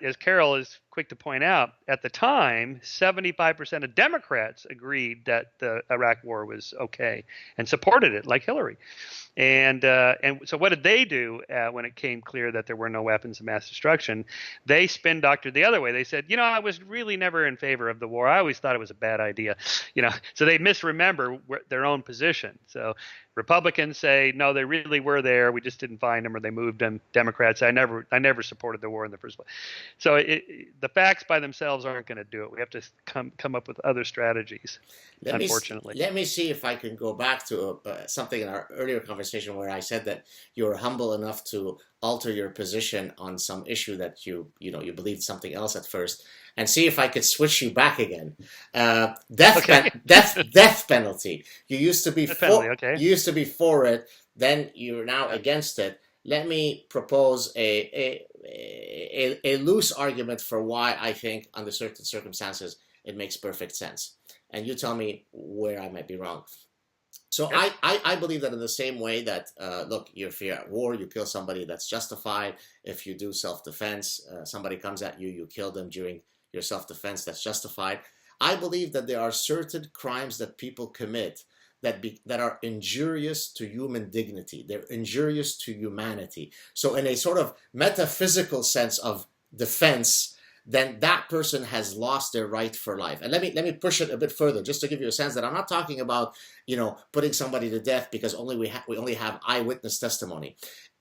as Carol is quick to point out, at the time, 75% of Democrats agreed that the Iraq War was okay and supported it, like Hillary. And so what did they do when it came clear that there were no weapons of mass destruction? They spin doctored the other way. They said, I was really never in favor of the war. I always thought it was a bad idea. So they misremember their own position. So Republicans say, no, they really were there. We just didn't find them, or they moved them. Democrats, I never supported the war in the first place. So the facts by themselves aren't going to do it. We have to come up with other strategies, unfortunately. Let me see if I can go back to something in our earlier conversation where I said that you were humble enough to alter your position on some issue that you believed something else at first, and see if I could switch you back again. Death penalty. You used to be for it, then you're now against it. Let me propose a loose argument for why I think under certain circumstances it makes perfect sense, and you tell me where I might be wrong. So I believe that in the same way that, look, if you're at war, you kill somebody, that's justified. If you do self-defense, somebody comes at you, you kill them during your self-defense, that's justified. I believe that there are certain crimes that people commit that are injurious to human dignity. They're injurious to humanity. So in a sort of metaphysical sense of defense, then that person has lost their right for life. And let me push it a bit further, just to give you a sense that I'm not talking about, putting somebody to death because we only have eyewitness testimony.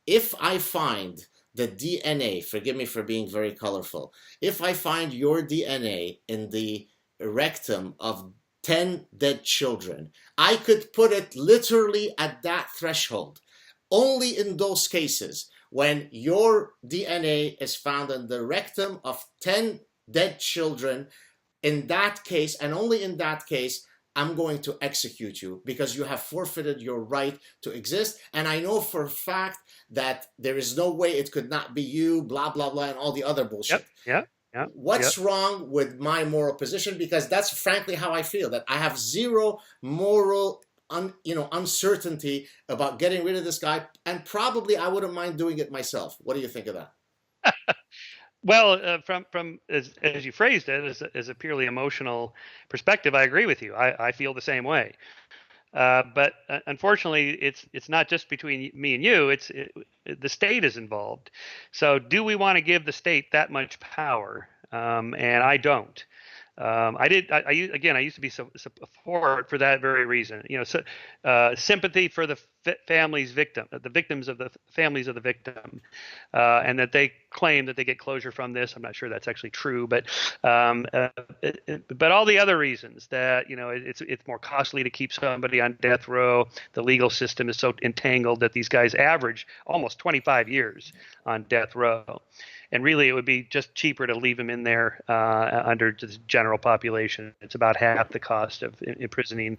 If I find the DNA, forgive me for being very colorful, if I find your DNA in the rectum of 10 dead children, I could put it literally at that threshold. Only in those cases, when your DNA is found in the rectum of 10 dead children, in that case, and only in that case, I'm going to execute you because you have forfeited your right to exist. And I know for a fact that there is no way it could not be you, blah, blah, blah, and all the other bullshit. Yep. What's wrong with my moral position? Because that's frankly how I feel, that I have zero moral uncertainty about getting rid of this guy, and probably I wouldn't mind doing it myself. What do you think of that? Well, from as you phrased it, as a purely emotional perspective, I agree with you. I feel the same way. But unfortunately, it's not just between me and you. The state is involved. So, do we want to give the state that much power? And I don't. I used to be support for that very reason. Sympathy for the victims of the families of the victim, and that they claim that they get closure from this. I'm not sure that's actually true, but all the other reasons that it's more costly to keep somebody on death row. The legal system is so entangled that these guys average almost 25 years on death row. And really, it would be just cheaper to leave them in there under the general population. It's about half the cost of imprisoning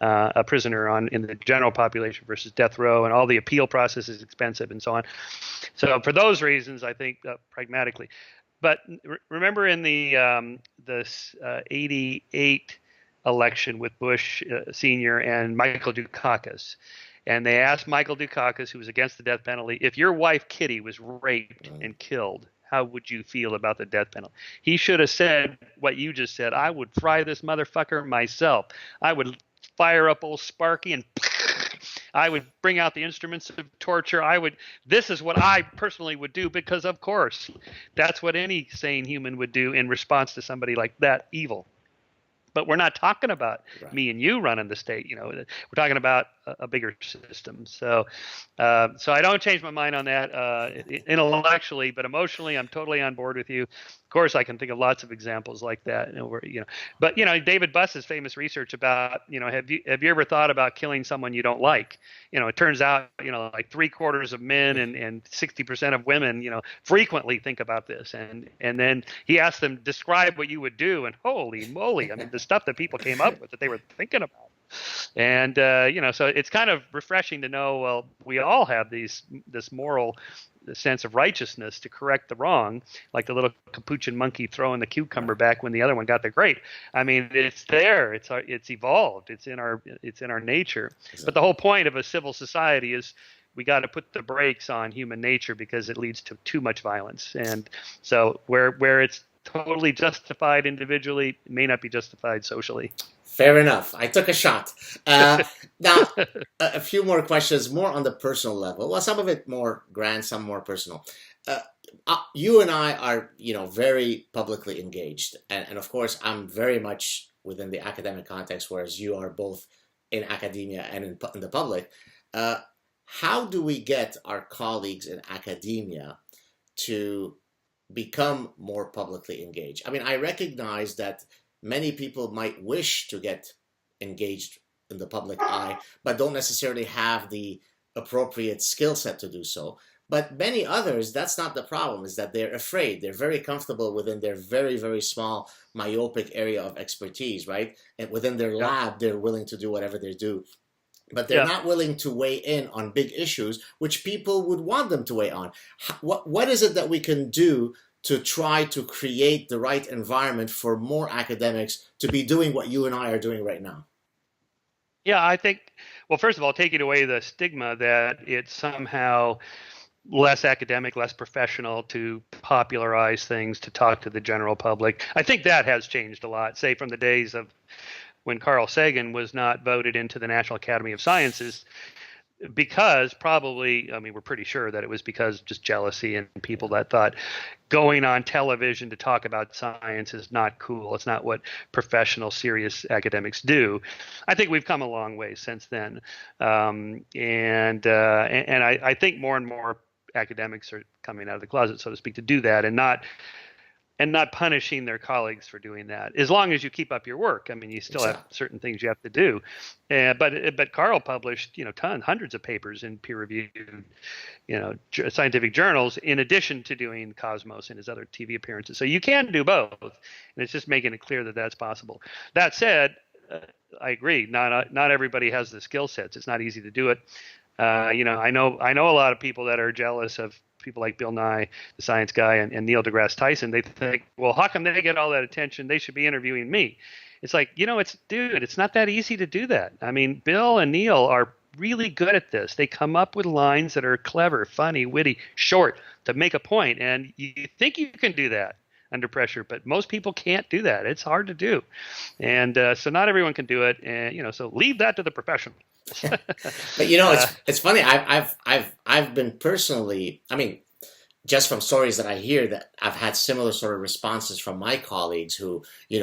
a prisoner in the general population versus death row, and all the appeal process is expensive and so on. So for those reasons, I think pragmatically. But remember in the 88 election with Bush Sr. and Michael Dukakis, and they asked Michael Dukakis, who was against the death penalty, if your wife Kitty was raped and killed, how would you feel about the death penalty? He should have said what you just said. I would fry this motherfucker myself. I would fire up old Sparky and I would bring out the instruments of torture. This is what I personally would do, because of course that's what any sane human would do in response to somebody like that evil. But we're not talking about me and you running the state. We're talking about a bigger system. So I don't change my mind on that intellectually, but emotionally, I'm totally on board with you. Of course, I can think of lots of examples like that. But David Buss's famous research about have you ever thought about killing someone you don't like? It turns out like 3/4 of men and 60% of women frequently think about this. And then he asked them, describe what you would do, and holy moly, I mean the stuff that people came up with that they were thinking about. And so it's kind of refreshing to know, well, we all have this moral sense of righteousness to correct the wrong, like the little capuchin monkey throwing the cucumber back when the other one got the grape. I mean, it's there. It's evolved. It's in our nature. Exactly. But the whole point of a civil society is we got to put the brakes on human nature because it leads to too much violence. And so where it's totally justified individually, it may not be justified socially. Fair enough. I took a shot. Now, a few more questions, more on the personal level. Well, some of it more grand, some more personal. You and I are, very publicly engaged. And of course, I'm very much within the academic context, whereas you are both in academia and in the public. How do we get our colleagues in academia to become more publicly engaged? I mean, I recognize that many people might wish to get engaged in the public eye, but don't necessarily have the appropriate skill set to do so. But many others, that's not the problem, is that they're afraid. They're very comfortable within their very, very small myopic area of expertise, right? And within their lab, they're willing to do whatever they do. But they're not willing to weigh in on big issues, which people would want them to weigh on. What is it that we can do to try to create the right environment for more academics to be doing what you and I are doing right now? Yeah, I think, well, first of all, taking away the stigma that it's somehow less academic, less professional to popularize things, to talk to the general public. I think that has changed a lot, say from the days of when Carl Sagan was not voted into the National Academy of Sciences, because probably, I mean, we're pretty sure that it was because just jealousy and people that thought going on television to talk about science is not cool. It's not what professional, serious academics do. I think we've come a long way since then. And I think more and more academics are coming out of the closet, so to speak, to do that and not punishing their colleagues for doing that, as long as you keep up your work. I mean, you still have certain things you have to do. But Carl published, hundreds of papers in peer-reviewed, scientific journals, in addition to doing Cosmos and his other TV appearances. So you can do both, and it's just making it clear that that's possible. That said, I agree. Not everybody has the skill sets. It's not easy to do it. I know a lot of people that are jealous of people like Bill Nye, the science guy, and Neil deGrasse Tyson. They think, well, how come they get all that attention? They should be interviewing me. It's like, it's not that easy to do that. I mean, Bill and Neil are really good at this. They come up with lines that are clever, funny, witty, short, to make a point. And you think you can do that under pressure, but most people can't do that. It's hard to do. And so not everyone can do it. And, so leave that to the professionals. But it's funny. I've been personally, I mean, just from stories that I hear, that I've had similar sort of responses from my colleagues who,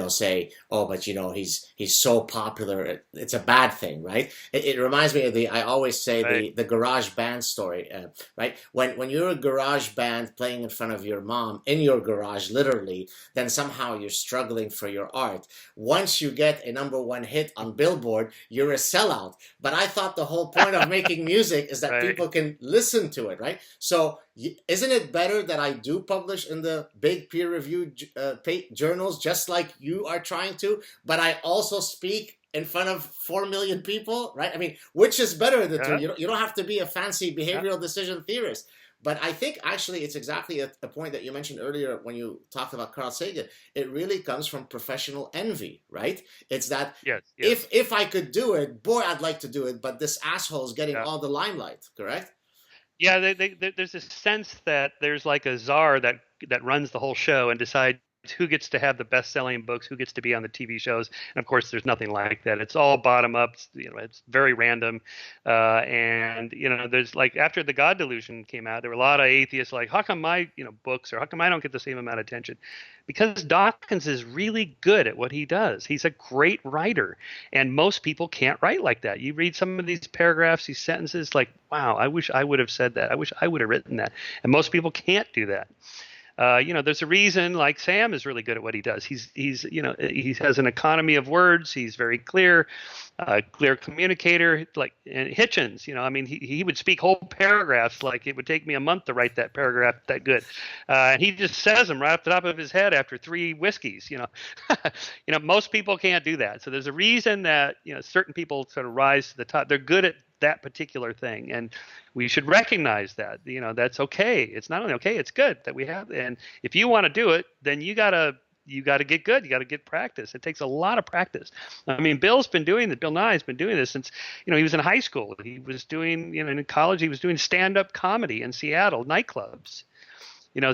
say, oh, but he's so popular, it's a bad thing, right? It reminds me of I always say the garage band story, right? When you're a garage band playing in front of your mom in your garage, literally, then somehow you're struggling for your art. Once you get a #1 hit on Billboard, you're a sellout. But I thought the whole point of making music is that people can listen to it, right? So isn't it better that I do publish in the big peer-reviewed journals, just like you are trying to, but I also speak in front of 4 million people, right? I mean, which is better of the two? You don't have to be a fancy behavioral decision theorist. But I think actually it's exactly a point that you mentioned earlier when you talked about Carl Sagan. It really comes from professional envy, right? It's that if I could do it, boy, I'd like to do it, but this asshole is getting all the limelight, correct? Yeah, there's this sense that there's like a czar that runs the whole show and decides who gets to have the best-selling books, who gets to be on the TV shows. And of course, there's nothing like that. It's all bottom-up. It's very random. And there's like, after the God Delusion came out, there were a lot of atheists like, how come my books, or how come I don't get the same amount of attention? Because Dawkins is really good at what he does. He's a great writer, and most people can't write like that. You read some of these paragraphs, these sentences, like, wow, I wish I would have said that. I wish I would have written that. And most people can't do that. There's a reason like Sam is really good at what he does. He has an economy of words. He's very clear, clear communicator. Like and Hitchens, I mean, he would speak whole paragraphs. Like it would take me a month to write that paragraph that good. And he just says them right off the top of his head after 3 whiskeys, most people can't do that. So there's a reason that, certain people sort of rise to the top. They're good at that particular thing, and we should recognize that. That's okay. It's not only okay, it's good that we have. And if you want to do it, then you gotta get good. You gotta get practice. It takes a lot of practice. I mean, Bill Nye has been doing this since he was in high school. He was doing in college. He was doing stand-up comedy in Seattle nightclubs.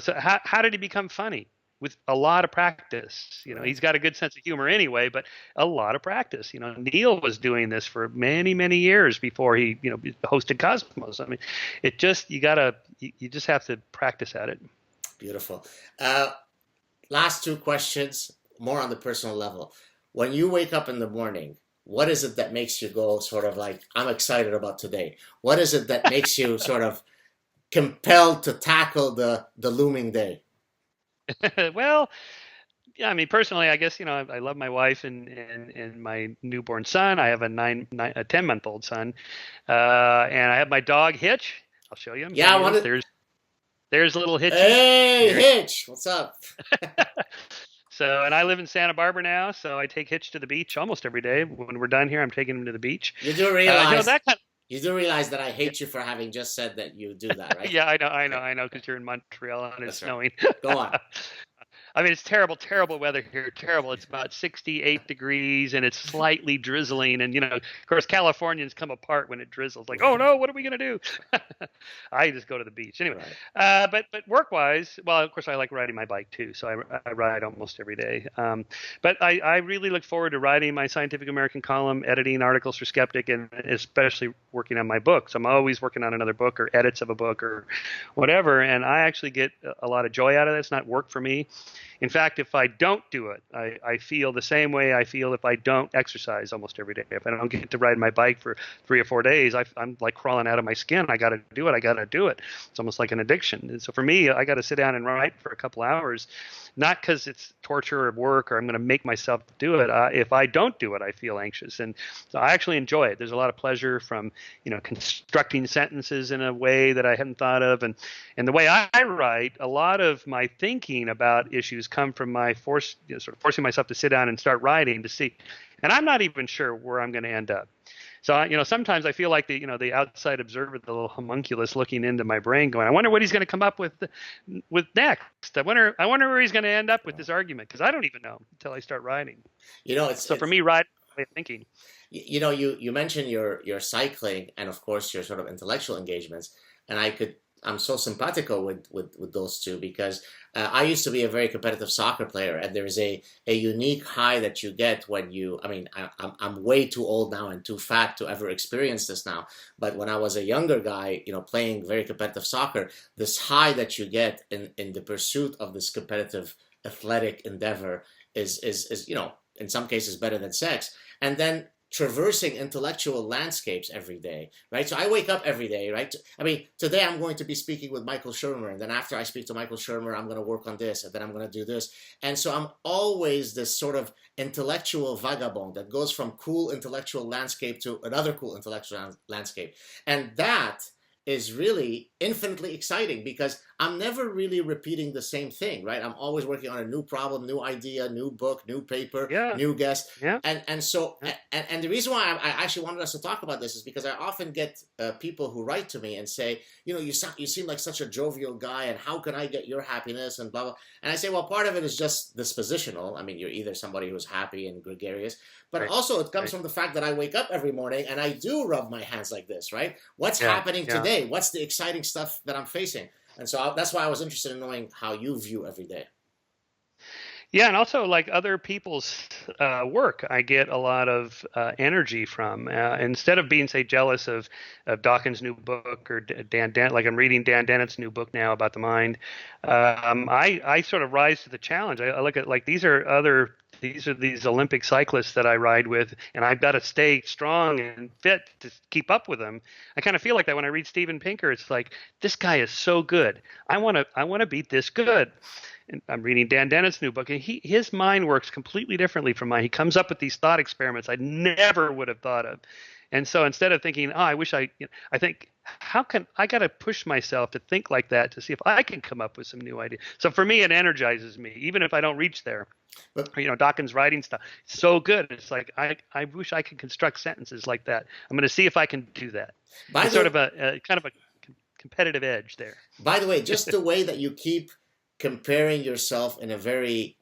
So how did he become funny? With a lot of practice. He's got a good sense of humor anyway, but a lot of practice. Neil was doing this for many, many years before he, hosted Cosmos. I mean, you just have to practice at it. Beautiful. Last 2 questions, more on the personal level. When you wake up in the morning, what is it that makes you go sort of like, I'm excited about today? What is it that makes you sort of compelled to tackle the looming day? Well, yeah, I mean, personally, I guess, I love my wife and my newborn son. I have a 10-month-old son. And I have my dog Hitch. I'll show you him. Yeah, there's little Hitch. Hey, Hitch, what's up? So, and I live in Santa Barbara now, so I take Hitch to the beach almost every day. When we're done here, I'm taking him to the beach. You do realize you do realize that I hate you for having just said that you do that, right? Yeah, I know, because you're in Montreal and it's snowing. Go on. I mean, it's terrible, terrible weather here. Terrible. It's about 68 degrees and it's slightly drizzling. And, of course, Californians come apart when it drizzles. Like, oh, no, what are we going to do? I just go to the beach. Anyway, right. But work-wise, well, of course, I like riding my bike, too. So I ride almost every day. But I really look forward to writing my Scientific American column, editing articles for Skeptic, and especially working on my books. I'm always working on another book or edits of a book or whatever. And I actually get a lot of joy out of it. It's not work for me. In fact, if I don't do it, I feel the same way I feel if I don't exercise almost every day. If I don't get to ride my bike for 3 or 4 days, I'm like crawling out of my skin. I got to do it. I got to do it. It's almost like an addiction. And so for me, I got to sit down and write for a couple hours, not because it's torture or work or I'm going to make myself do it. If I don't do it, I feel anxious. And so I actually enjoy it. There's a lot of pleasure from, constructing sentences in a way that I hadn't thought of. And the way I write, a lot of my thinking about issues come from my sort of forcing myself to sit down and start writing to see. And I'm not even sure where I'm going to end up. So, sometimes I feel like the outside observer, the little homunculus looking into my brain going, I wonder what he's going to come up with next. I wonder where he's going to end up with this argument, because I don't even know until I start writing. For me, writing is a way of thinking. You mentioned your cycling and, of course, your sort of intellectual engagements. And I'm so simpatico with those two because I used to be a very competitive soccer player, and there's a unique high that you get when I'm way too old now and too fat to ever experience this now. But when I was a younger guy, playing very competitive soccer, this high that you get in the pursuit of this competitive athletic endeavor is in some cases better than sex. And then traversing intellectual landscapes every day, right? So I wake up every day, right? I mean, today I'm going to be speaking with Michael Shermer, and then after I speak to Michael Shermer, I'm going to work on this, and then I'm going to do this. And so I'm always this sort of intellectual vagabond that goes from cool intellectual landscape to another cool intellectual landscape. And that is really infinitely exciting because I'm never really repeating the same thing, right? I'm always working on a new problem, new idea, new book, new paper, new guest. Yeah. And so the reason why I actually wanted us to talk about this is because I often get people who write to me and say, you seem like such a jovial guy, and how can I get your happiness and blah, blah. And I say, well, part of it is just dispositional. I mean, you're either somebody who's happy and gregarious, but also it comes from the fact that I wake up every morning and I do rub my hands like this, right? What's happening today? What's the exciting stuff that I'm facing? And so that's why I was interested in knowing how you view every day. Yeah, and also like other people's work, I get a lot of energy from. Instead of being, say, jealous of Dawkins' new book or Dan, like I'm reading Dan Dennett's new book now about the mind, I sort of rise to the challenge. I look at like these are other these are these Olympic cyclists that I ride with, and I've got to stay strong and fit to keep up with them. I kind of feel like that when I read Steven Pinker. It's like, this guy is so good. I want to be this good. And I'm reading Dan Dennett's new book, and his mind works completely differently from mine. He comes up with these thought experiments I never would have thought of. And so instead of thinking, oh, I wish I think, how can I got to push myself to think like that to see if I can come up with some new ideas. So for me, it energizes me, even if I don't reach there. But, Dawkins' writing stuff, it's so good. It's like, I wish I could construct sentences like that. I'm going to see if I can do that. It's sort of a kind of a competitive edge there. By the way, just the way that you keep comparing yourself in a very,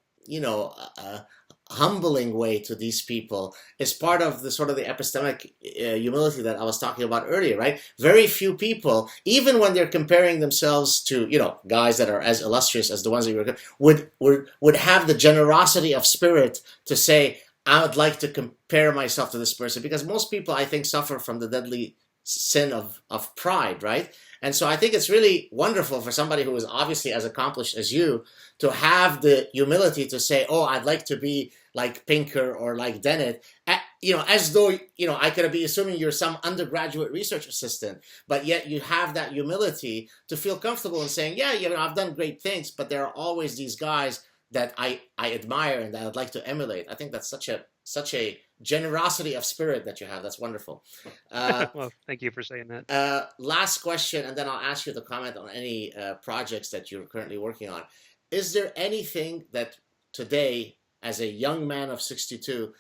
humbling way to these people is part of the sort of the epistemic humility that I was talking about earlier, right? Very few people, even when they're comparing themselves to, guys that are as illustrious as the ones that you were, would have the generosity of spirit to say, I would like to compare myself to this person, because most people, I think, suffer from the deadly sin of pride, right? And so I think it's really wonderful for somebody who is obviously as accomplished as you to have the humility to say, oh, I'd like to be like Pinker or like Dennett, as though, I could be assuming you're some undergraduate research assistant, but yet you have that humility to feel comfortable in saying, yeah, I've done great things, but there are always these guys that I admire and that I'd like to emulate. I think that's such a generosity of spirit that you have. That's wonderful. Well, thank you for saying that. Last question, and then I'll ask you to comment on any projects that you're currently working on. Is there anything that today, as a young man of 62,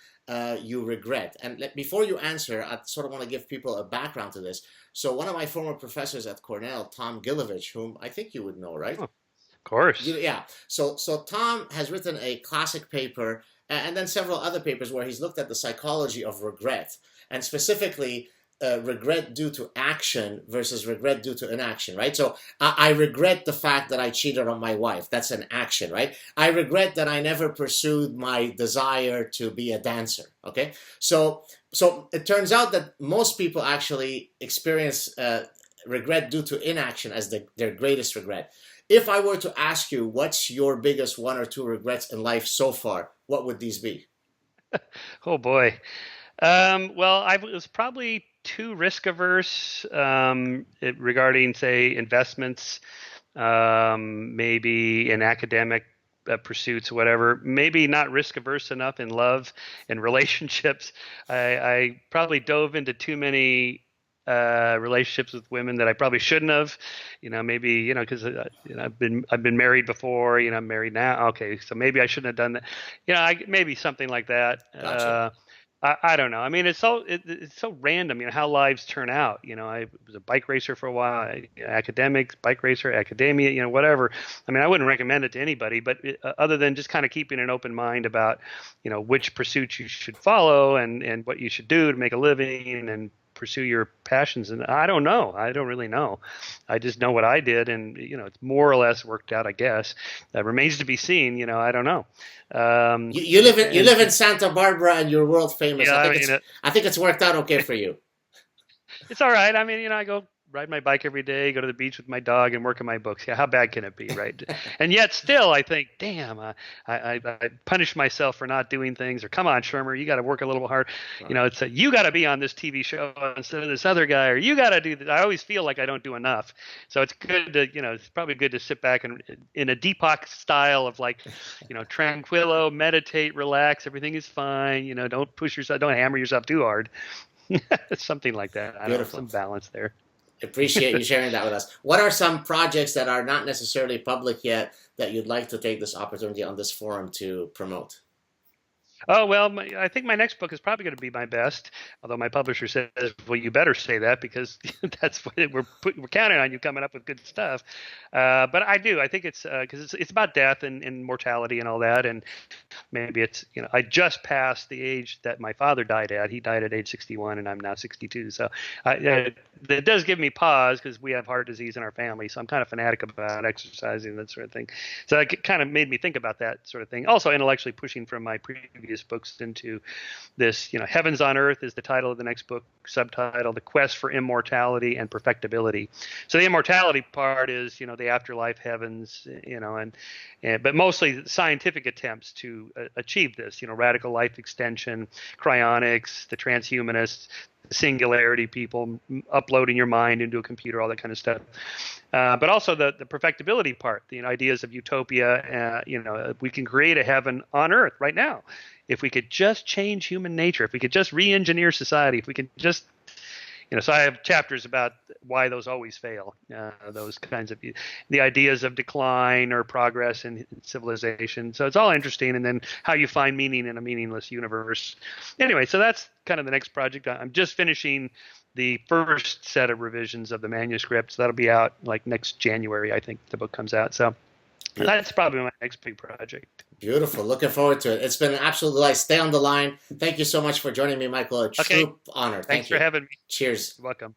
you regret? And before you answer, I sort of want to give people a background to this. So one of my former professors at Cornell, Tom Gilovich, whom I think you would know, right? Oh, of course. Yeah. So Tom has written a classic paper and then several other papers where he's looked at the psychology of regret, and specifically regret due to action versus regret due to inaction, right? So I regret the fact that I cheated on my wife. That's an action, right? I regret that I never pursued my desire to be a dancer, okay? So it turns out that most people actually experience regret due to inaction as their greatest regret. If I were to ask you, what's your biggest one or two regrets in life so far, what would these be? Oh, boy. Well, I was probably too risk averse regarding, say, investments, maybe in academic pursuits, whatever. Maybe not risk averse enough in love and relationships. I probably dove into too many relationships with women that I probably shouldn't have, maybe, because I've been married before, I'm married now. Okay. So maybe I shouldn't have done that. Maybe something like that. Gotcha. I don't know. I mean, it's so random, how lives turn out. I was a bike racer for a while, academics, bike racer, academia, whatever. I mean, I wouldn't recommend it to anybody, but other than just kind of keeping an open mind about, which pursuits you should follow and what you should do to make a living and pursue your passions. And I don't know. I don't really know. I just know what I did, and it's more or less worked out, I guess. That remains to be seen. I don't know. You live in Santa Barbara and you're world famous. Yeah, I think it's worked out okay for you. It's all right. I mean, I go ride my bike every day, go to the beach with my dog, and work on my books. Yeah, how bad can it be, right? And yet still, I think, damn, I punish myself for not doing things. Or come on, Shermer, you got to work a little hard. Right. It's you got to be on this TV show instead of this other guy, or you got to do this. I always feel like I don't do enough. So it's good to, it's probably good to sit back and in a Deepak style of like, tranquilo, meditate, relax, everything is fine. Don't push yourself, don't hammer yourself too hard. Something like that. I don't know, some balance there. Appreciate you sharing that with us. What are some projects that are not necessarily public yet that you'd like to take this opportunity on this forum to promote? Oh, well, I think my next book is probably going to be my best, although my publisher says, well, you better say that because that's what we're counting on you coming up with good stuff. But I do. I think it's because it's about death and mortality and all that. And maybe it's, I just passed the age that my father died at. He died at age 61 and I'm now 62. So it does give me pause because we have heart disease in our family. So I'm kind of fanatic about exercising and that sort of thing. So it kind of made me think about that sort of thing. Also intellectually pushing from my previous previous books into this. Heavens on Earth is the title of the next book, subtitle, The Quest for Immortality and Perfectibility. So the immortality part is, the afterlife, heavens, but mostly scientific attempts to achieve this, radical life extension, cryonics, the transhumanists, singularity people, uploading your mind into a computer, all that kind of stuff. But also the perfectibility part, the ideas of utopia. We can create a heaven on earth right now if we could just change human nature, if we could just re-engineer society, if we could just, so I have chapters about why those always fail, those kinds of the ideas of decline or progress in civilization. So it's all interesting, and then how you find meaning in a meaningless universe. Anyway, so that's kind of the next project. I'm just finishing the first set of revisions of the manuscript. So that'll be out like next January, I think the book comes out. So that's probably my next big project. Beautiful. Looking forward to it. It's been an absolute delight. Stay on the line. Thank you so much for joining me, Michael. A true honor. Thanks for having me. Cheers. You're welcome.